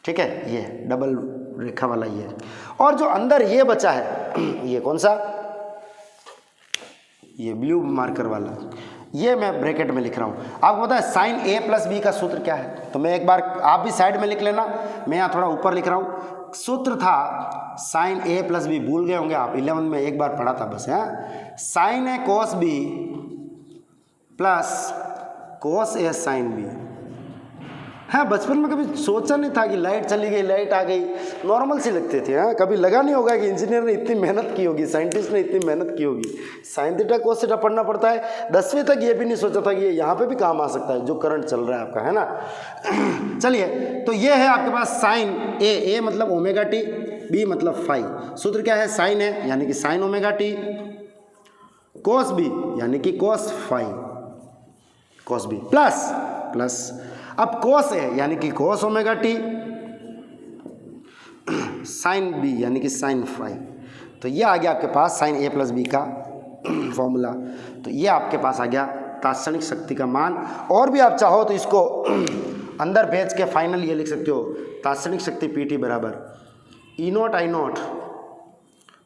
ठीक है, ये डबल रेखा वाला ये। और जो अंदर ये बचा है, ये कौन सा? ये ब्लू मार्कर वाला, ये मैं ब्रैकेट में लिख रहा हूँ। आपको पता है sin A + B का सूत्र क्या है? तो मैं एक बार, आप भी साइड में लिख लेना, मैं यहाँ थोड़ा ऊपर लिख रहा हूँ। सूत्र था sin A + B, भूल गए होंगे आप, 11 में एक बार पढ़ा था बस, है sin A cos B + cos A sin B। हाँ, बचपन में कभी सोचा नहीं था कि लाइट चली गई, लाइट आ गई, नॉर्मल सी लगते थे। हाँ, कभी लगा नहीं होगा कि इंजीनियर ने इतनी मेहनत की होगी, साइंटिस्ट ने इतनी मेहनत की होगी। साइन थीटा कोस थीटा पढ़ना पड़ता है। 10वीं तक ये भी नहीं सोचा था कि ये यहाँ पे भी काम आ सकता है, जो करंट चल रहा है आपका, है ना। चलिए, तो ये है आपके पास साइन ए मतलब ओमेगा टी, बी मतलब फाई। सूत्र क्या है? साइन है यानी कि sine omega t, cos B यानी कि cos phi, cos B plus अब कोस है यानी कि cos omega t, sine B यानी कि साइन फाई। तो ये आ गया आपके पास साइन ए प्लस बी का फॉर्मूला। तो ये आपके पास आ गया तात्क्षणिक शक्ति का मान। और भी आप चाहो तो इसको अंदर भेज के फाइनल ये लिख सकते हो, तात्क्षणिक शक्ति पी टी बराबर E naught I naught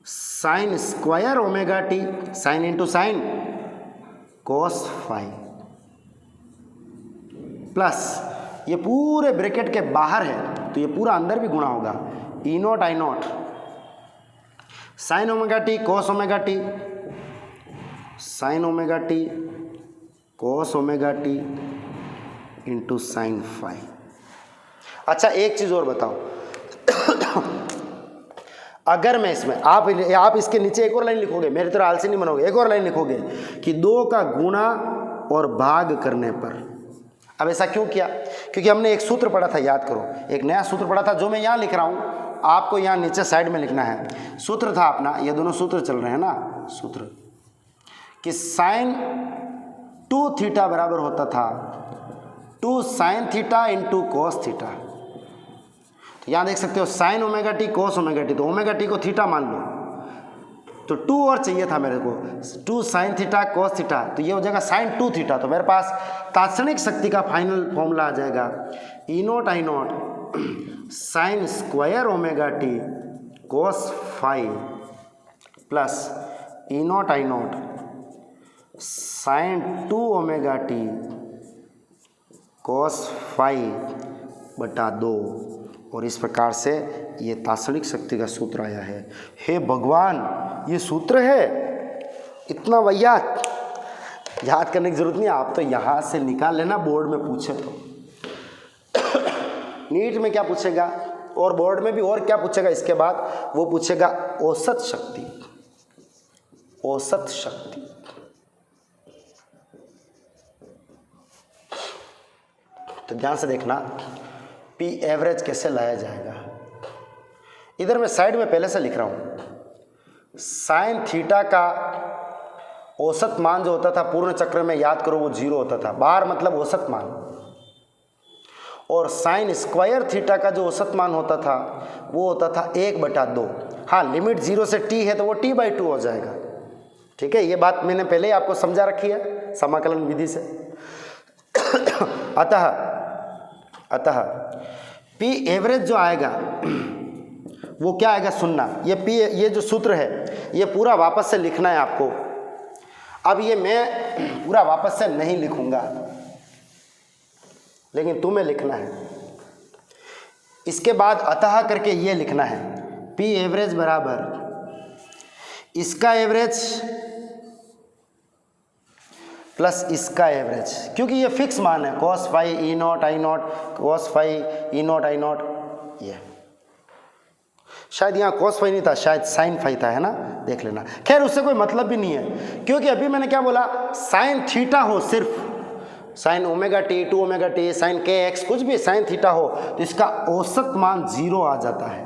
sine square omega t, sine into sine cos phi, plus ये पूरे ब्रैकेट के बाहर है तो ये पूरा अंदर भी गुणा होगा, E naught I naught sine omega t cos omega t, sine omega t cos omega t into sine phi. अच्छा, एक चीज़ और बताओ, अगर मैं इसमें आप इसके नीचे एक और लाइन लिखोगे, मेरी तरह आलसी नहीं बनोगे, एक और लाइन लिखोगे कि 2 का गुणा और भाग करने पर। अब ऐसा क्यों किया? क्योंकि हमने एक सूत्र पढ़ा था, याद करो, एक नया सूत्र पढ़ा था जो मैं यहाँ लिख रहा हूँ, आपको यहाँ नीचे साइड में लिखना है। सूत्र था अपना, ये दोनों सूत्र चल रहे हैं ना, सूत्र कि साइन 2 थीटा बराबर होता था 2 sine theta into cos theta. तो यहाँ देख सकते हो sign omega t cos omega T, तो ओमेगा टी को थीटा मान लो, तो 2 और चाहिए था मेरे को, 2 साइन थीटा कोस थीटा, तो ये हो जाएगा साइन 2 थीटा। तो मेरे पास तात्क्षणिक शक्ति का फाइनल फॉर्मूला आ जाएगा E naught I naught sine square omega t cos phi plus E naught I naught sine 2 omega t cos phi बटा 2। और इस प्रकार से ये तात्क्षणिक शक्ति का सूत्र आया है। हे भगवान, ये सूत्र है इतना वाहियात, याद करने की जरूरत नहीं, आप तो यहाँ से निकाल लेना, बोर्ड में पूछे तो। नीट में क्या पूछेगा और बोर्ड में भी और क्या पूछेगा इसके बाद, वो पूछेगा औसत शक्ति, औसत शक्ति। तो ध्यान से देखना पी एवरेज कैसे लाया जाएगा। इधर मैं साइड में पहले से लिख रहा हूं, साइन थीटा का औसत मान जो होता था पूर्ण चक्र में, याद करो, वो 0 होता था, बार मतलब औसत मान, और साइन स्क्वायर थीटा का जो औसत मान होता था वो होता था 1/2। हाँ, लिमिट 0 से t है तो वो t/2 हो जाएगा। ठीक है, ये बात मैंने पहले ही आपको समझा रखी है समाकलन विधि से। अतः पी एवरेज जो आएगा वो क्या आएगा, सुनना, ये जो सूत्र है ये पूरा वापस से लिखना है आपको। अब ये मैं पूरा वापस से नहीं लिखूंगा, लेकिन तुम्हें लिखना है। इसके बाद अतः करके ये लिखना है, पी एवरेज बराबर इसका एवरेज प्लस इसका एवरेज, क्योंकि ये फिक्स मान है, cos phi E naught I naught cos phi E naught I naught. ये शायद यहाँ कॉस फाई नहीं था, शायद साइन फाई था, है ना, देख लेना। खैर, उससे कोई मतलब भी नहीं है, क्योंकि अभी मैंने क्या बोला, साइन थीटा हो, सिर्फ sine omega t 2 omega t sine के एक्स कुछ भी साइन थीटा हो तो इसका औसत मान 0 आ जाता है,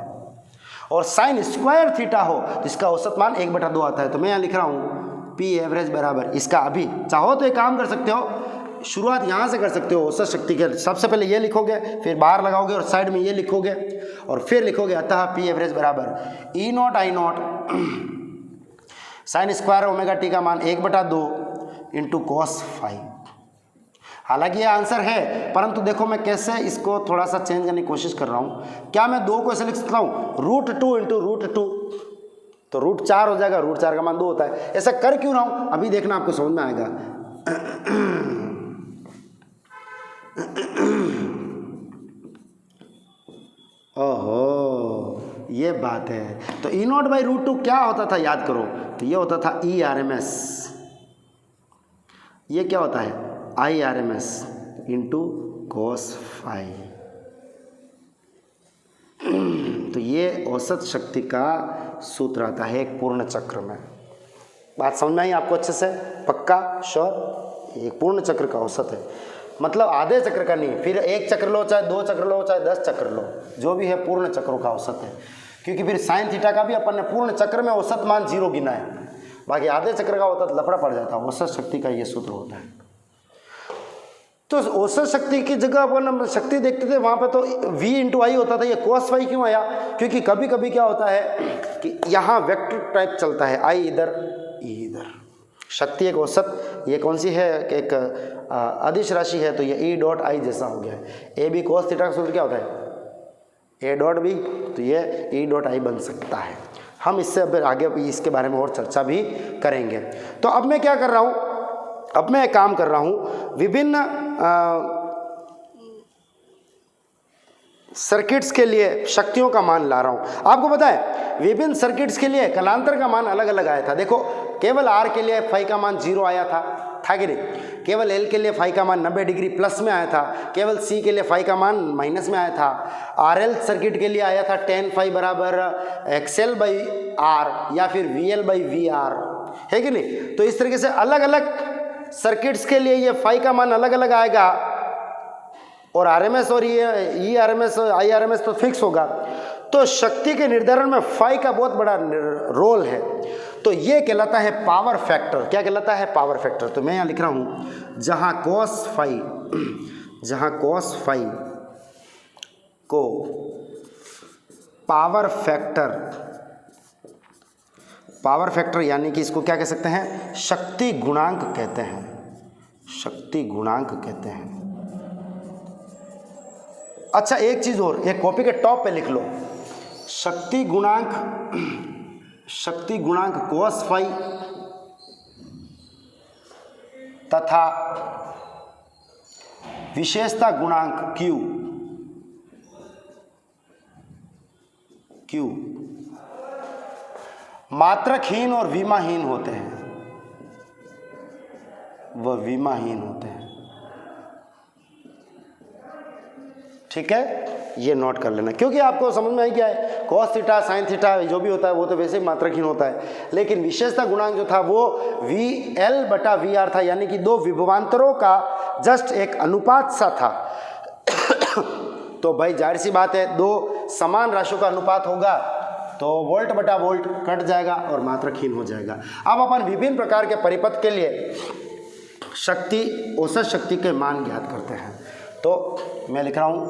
और साइन स्क्वायर थीटा हो तो इसका औसत मान 1/2 आता है। तो मैं यहाँ लिख रहा हूँ पी एवरेज बराबर इसका, अभी चाहो तो एक काम कर सकते हो, शुरुआत यहाँ से कर सकते हो औसत शक्ति के, सबसे पहले ये लिखोगे, फिर बाहर लगाओगे और साइड में ये लिखोगे, और फिर लिखोगे अतः पी एवरेज बराबर E naught I naught sine square omega t का मान 1/2 इंटू कॉस फाई। हालांकि ये आंसर है, परंतु देखो मैं कैसे इसको थोड़ा सा चेंज करने की कोशिश कर रहा हूँ। क्या मैं 2 को ऐसे लिख सकता हूँ, √2 इंटू √2, तो √4 हो जाएगा, √4 का मान 2 होता है। ऐसा कर क्यों रहा हूँ, अभी देखना आपको समझ में आएगा। ओहो, ये बात है। तो ई नॉट बाई √2 क्या होता था, याद करो, तो ये होता था ERMS, ये क्या होता है IRMS इंटू cos फाई। तो ये औसत शक्ति का सूत्र आता है एक पूर्ण चक्र में। बात समझ में आई आपको अच्छे से? पक्का? श्योर? एक पूर्ण चक्र का औसत है, मतलब आधे चक्र का नहीं, फिर एक चक्र लो चाहे 2 चक्र लो चाहे 10 चक्र लो, जो भी है पूर्ण चक्रों का औसत है। क्योंकि फिर साइन थीटा का भी अपन ने पूर्ण चक्र में औसत मान 0 गिना है, बाकी आधे चक्र का औसत लफड़ा पड़ जाता है। औसत शक्ति का ये सूत्र होता है। तो औसत शक्ति की जगह अपन शक्ति देखते थे वहाँ पे तो v इंटू आई होता था, ये cos फाई क्यों आया? क्योंकि कभी कभी क्या होता है कि यहाँ वेक्टर टाइप चलता है, आई इधर ई इधर। शक्ति एक औसत, ये कौन सी है? एक अदिश राशि है, तो ये ई डॉट आई जैसा हो गया है। ए बी cos थीटा का सूत्र क्या होता है? ए डॉट बी, तो ये ई डॉट आई बन सकता है। हम इससे अब आगे इसके बारे में और चर्चा भी करेंगे। तो अब मैं क्या कर रहा हूँ, अब मैं एक काम कर रहा हूँ, विभिन्न सर्किट्स के लिए शक्तियों का मान ला रहा हूँ। आपको पता है विभिन्न सर्किट्स के लिए कलांतर का मान अलग अलग आया था। देखो, केवल आर के लिए फाई का मान 0 आया था कि नहीं? केवल एल के लिए फाई का मान 90 डिग्री प्लस में आया था। केवल सी के लिए फाई का मान माइनस में आया था। आरएल सर्किट के लिए आया था tan फाई बराबर एक्सएल बाई आर या फिर वीएल बाई वी आर, है कि नहीं? तो इस तरीके से अलग अलग सर्किट्स के लिए ये फाई का मान अलग अलग आएगा, और आरएमएस और ये ई आरएमएस और आई आरएमएस तो फिक्स होगा। तो शक्ति के निर्धारण में फाई का बहुत बड़ा रोल है। तो ये कहलाता है पावर फैक्टर। क्या कहलाता है? Power factor. तो मैं यहाँ लिख रहा हूँ, जहाँ cos फाई को पावर फैक्टर यानी कि इसको क्या कह सकते हैं? शक्ति गुणांक कहते हैं। शक्ति गुणांक कहते हैं। अच्छा, एक चीज और, एक कॉपी के टॉप पे लिख लो, शक्ति गुणांक cos फाई तथा विशेषता गुणांक Q मात्रकहीन और विमाहीन होते हैं, वह विमाहीन होते हैं। ठीक है, ये नोट कर लेना, क्योंकि आपको समझ में आई क्या है, cos थीटा साइन थीटा जो भी होता है वो तो वैसे ही मात्रकहीन होता है, लेकिन विशेषता गुणांक जो था वो VL बटा VR था, यानी कि दो विभवांतरों का जस्ट एक अनुपात सा था। तो भाई जाहिर सी बात है, दो समान राशियों का अनुपात होगा तो वोल्ट बटा वोल्ट कट जाएगा और मात्रकहीन हो जाएगा। अब अपन विभिन्न प्रकार के परिपथ के लिए शक्ति, औसत शक्ति के मान ज्ञात करते हैं। तो मैं लिख रहा हूं,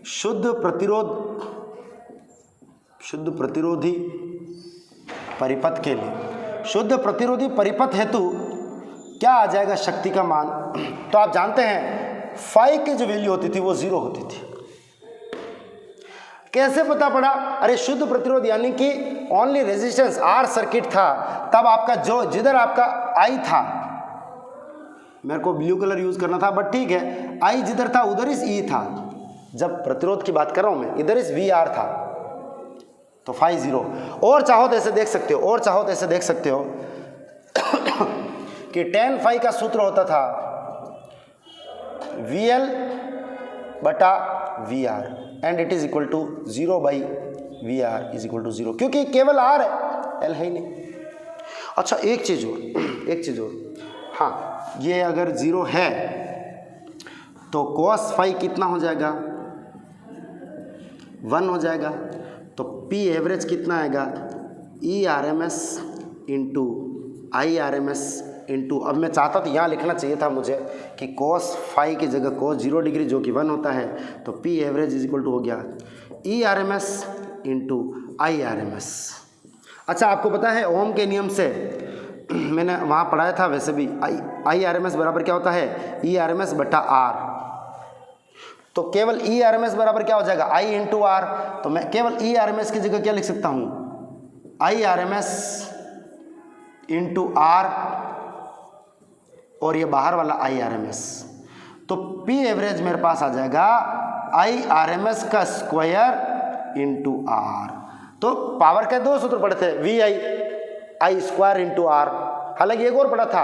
शुद्ध प्रतिरोधी परिपथ के लिए, शुद्ध प्रतिरोधी परिपथ हेतु क्या आ जाएगा शक्ति का मान? तो आप जानते हैं फाई की जो वैल्यू होती थी वो 0 होती थी। कैसे पता पड़ा? अरे शुद्ध प्रतिरोध यानी कि ओनली रेजिस्टेंस आर सर्किट था, तब आपका जो जिधर आपका आई था, मेरे को ब्लू कलर यूज करना था बट ठीक है, आई जिधर था उधर इस ई था। जब प्रतिरोध की बात कर रहा हूं मैं, इधर इस वी आर था, तो फाई 0। और चाहो तो ऐसे देख सकते हो, कि tan फाई का सूत्र होता था VL बटा VR and it is equal to 0 by VR is equal to 0, क्योंकि केवल R है, L है ही नहीं। अच्छा, एक चीज और, हाँ, ये अगर 0 है तो cos फाई कितना हो जाएगा? 1 हो जाएगा। तो P एवरेज कितना आएगा? E RMS into I RMS into, अब मैं चाहता तो यहाँ लिखना चाहिए था मुझे कि cos फाई की जगह cos 0 डिग्री जो कि 1 होता है, तो P average is equal to हो गया E RMS into I RMS। अच्छा, आपको पता है ओम के नियम से मैंने वहाँ पढ़ाया था, वैसे भी आई RMS बराबर क्या होता है? E RMS बटा R। तो केवल E RMS बराबर क्या हो जाएगा? I into R। तो मैं केवल E RMS की जगह क्या लिख सकता हूँ? I RMS इंटू R, और ये बाहर वाला I RMS। तो P एवरेज मेरे पास आ जाएगा I RMS का स्क्वायर इंटू R। तो पावर के दो सूत्र पढ़े थे, VI I square into R, हालांकि एक और पढ़ा था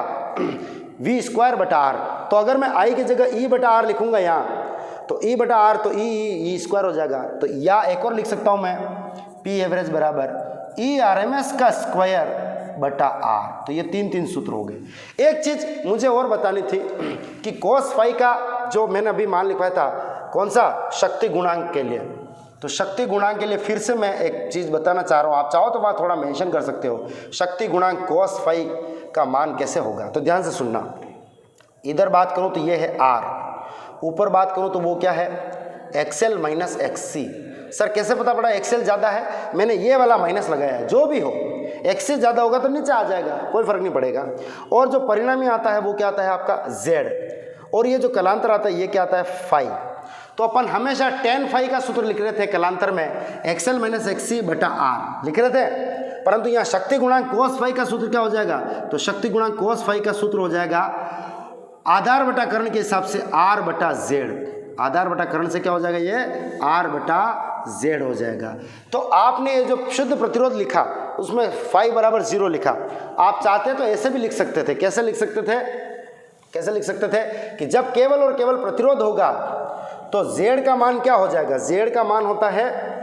V स्क्वायर बटा R। तो अगर मैं I की जगह E बटा R लिखूंगा यहाँ, तो E बटा R तो E स्क्वायर हो जाएगा। तो या एक और लिख सकता हूँ मैं, P एवरेज बराबर E RMS का स्क्वायर बटा R। तो ये तीन सूत्र हो गए। एक चीज़ मुझे और बतानी थी कि cos फाई का जो मैंने अभी मान लिखवाया था, कौन सा, शक्ति गुणांक के लिए, तो शक्ति गुणांक के लिए फिर से मैं एक चीज़ बताना चाह रहा हूँ, आप चाहो तो वहाँ थोड़ा मेंशन कर सकते हो, शक्ति गुणांक cos फाई का मान कैसे होगा। तो ध्यान से सुनना, इधर बात करूँ तो ये है R, ऊपर बात करूँ तो वो क्या है, XL माइनस XC। सर कैसे पता पड़ा XL ज़्यादा है, मैंने ये वाला माइनस लगाया है। जो भी हो, XC ज़्यादा होगा तो नीचे आ जाएगा, कोई फर्क नहीं पड़ेगा। और जो परिणामी आता है वो क्या आता है आपका Z, और ये जो कलांतर आता है ये क्या आता है फाई। तो अपन हमेशा tan फाई का सूत्र लिख रहे थे कलांतर में, XL माइनस XC बटा R लिख रहे थे, परंतु यहाँ शक्ति गुणांक cos फाई का सूत्र क्या हो जाएगा, तो शक्ति गुणांक cos फाई का सूत्र हो जाएगा आधार बटा कर्ण के हिसाब से R बटा Z। आधार बटा कर्ण से क्या हो जाएगा, ये R बटा Z हो जाएगा। तो आपने ये जो शुद्ध प्रतिरोध लिखा उसमें फाई बराबर 0 लिखा, आप चाहते तो ऐसे भी लिख सकते थे। कैसे लिख सकते थे, कैसे लिख सकते थे कि जब केवल और केवल प्रतिरोध होगा तो Z का मान क्या हो जाएगा, Z का मान होता है,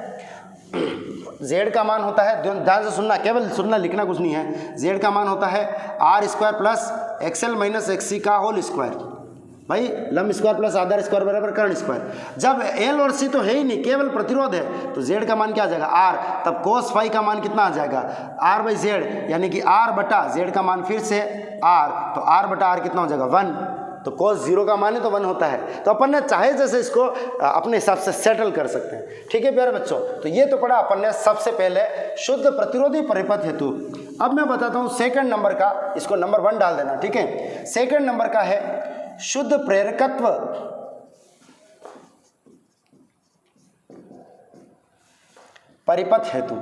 Z का मान होता है, ध्यान से सुनना, केवल सुनना, लिखना कुछ नहीं है। Z का मान होता है R square plus XL minus XC का होल स्क्वायर। भाई लंब स्क्वायर प्लस आधार स्क्वायर बराबर कर्ण स्क्वायर। जब L और C तो है ही नहीं, केवल प्रतिरोध है, तो Z का मान क्या आ जाएगा R। तब cos फाई का मान कितना आ जाएगा, R बाई Z, यानी कि R बटा Z का मान फिर से R, तो R बटा R कितना हो जाएगा 1। तो cos 0 का मान है तो 1 होता है। तो अपन ने चाहे जैसे इसको अपने हिसाब से सेटल कर सकते हैं। ठीक है प्यारे बच्चों, तो ये तो पढ़ा अपन ने सबसे पहले शुद्ध प्रतिरोधी परिपथ हेतु। अब मैं बताता हूँ सेकंड नंबर का, इसको नंबर 1 डाल देना, ठीक है। सेकंड नंबर का है शुद्ध प्रेरकत्व परिपथ हेतु,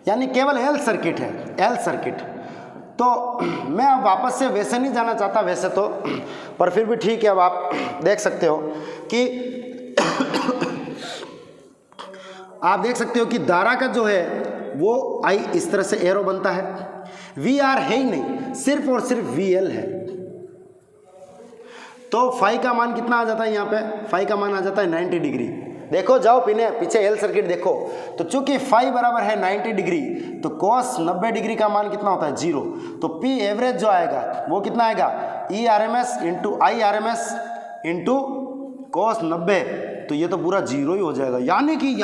यानी केवल एल सर्किट है, एल सर्किट। तो मैं अब वापस से वैसे नहीं जाना चाहता वैसे तो, पर फिर भी ठीक है। अब आप देख सकते हो कि आप देख सकते हो कि धारा का जो है वो I इस तरह से एरो बनता है, VR है ही नहीं, सिर्फ और सिर्फ VL है। तो फाई का मान कितना आ जाता है, यहाँ पे फाई का मान आ जाता है 90 डिग्री। देखो जाओ पीछे एल सर्किट देखो, तो चूंकि फाई बराबर है 90 डिग्री, तो cos 90 डिग्री का मान कितना होता है 0। तो P एवरेज जो आएगा वो कितना आएगा, E RMS into I RMS into cos 90, तो ये तो पूरा 0 ही हो जाएगा। यानी कि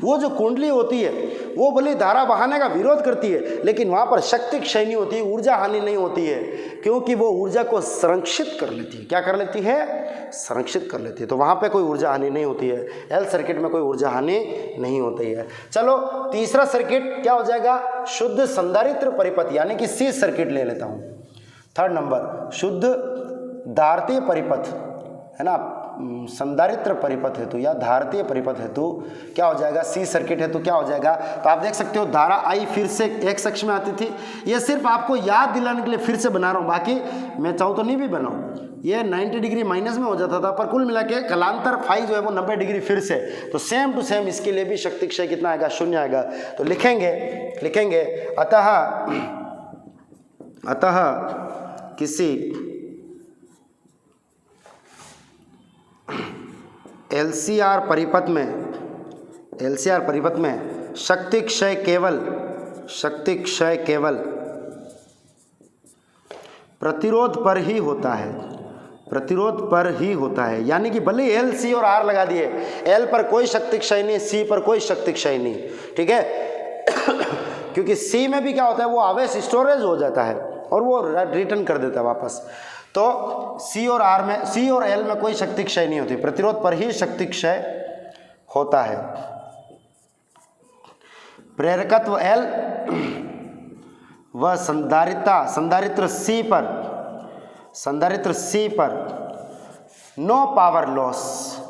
वो जो कुंडली होती है वो भले धारा बहाने का विरोध करती है, लेकिन वहाँ पर शक्ति क्षय नहीं होती, ऊर्जा हानि नहीं होती है, क्योंकि वो ऊर्जा को संरक्षित कर लेती है। क्या कर लेती है, संरक्षित कर लेती है। तो वहाँ पे कोई ऊर्जा हानि नहीं होती है, एल सर्किट में कोई ऊर्जा हानि नहीं होती है। चलो तीसरा सर्किट क्या हो जाएगा, शुद्ध संधारित्र परिपथ, यानी कि सी सर्किट ले लेता हूँ। थर्ड नंबर शुद्ध धारतीय परिपथ है ना, संधारित्र परिपथ हेतु या धारतीय परिपथ हेतु क्या हो जाएगा, सी सर्किट हेतु क्या हो जाएगा। तो आप देख सकते हो धारा आई फिर से एक अक्ष में आती थी, ये सिर्फ आपको याद दिलाने के लिए फिर से बना रहा हूँ, बाकी मैं चाहूँ तो नहीं भी बनाऊँ। ये 90 डिग्री माइनस में हो जाता था, पर कुल मिला के कलांतर फाई जो है वो 90 डिग्री फिर से, तो सेम टू सेम इसके लिए भी शक्ति क्षय कितना आएगा, 0 आएगा। तो लिखेंगे अतः किसी LCR परिपथ में शक्ति क्षय केवल प्रतिरोध पर ही होता है, यानी कि भले L, C और R लगा दिए, L पर कोई शक्ति क्षय नहीं, C पर कोई शक्ति क्षय नहीं, ठीक है। क्योंकि C में भी क्या होता है, वो आवेश स्टोरेज हो जाता है और वो रिटर्न कर देता है वापस। तो C और L में कोई शक्ति क्षय नहीं होती, प्रतिरोध पर ही शक्ति क्षय होता है। प्रेरकत्व L व संधारित्र C पर no power loss,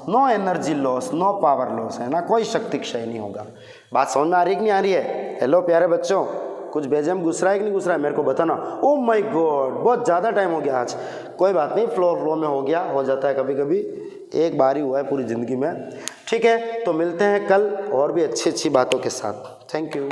no energy loss, no power loss, है ना, कोई शक्ति क्षय नहीं होगा। बात समझ में आ रही कि नहीं आ रही है। हेलो प्यारे बच्चों, कुछ बेजम घुस रहा है कि नहीं घुस रहा है, मेरे को बताना। ओ माय गॉड, बहुत ज़्यादा टाइम हो गया आज। कोई बात नहीं, फ्लो में हो जाता है कभी कभी, एक बार ही हुआ है पूरी ज़िंदगी में। ठीक है, तो मिलते हैं कल और भी अच्छी बातों के साथ। Thank you.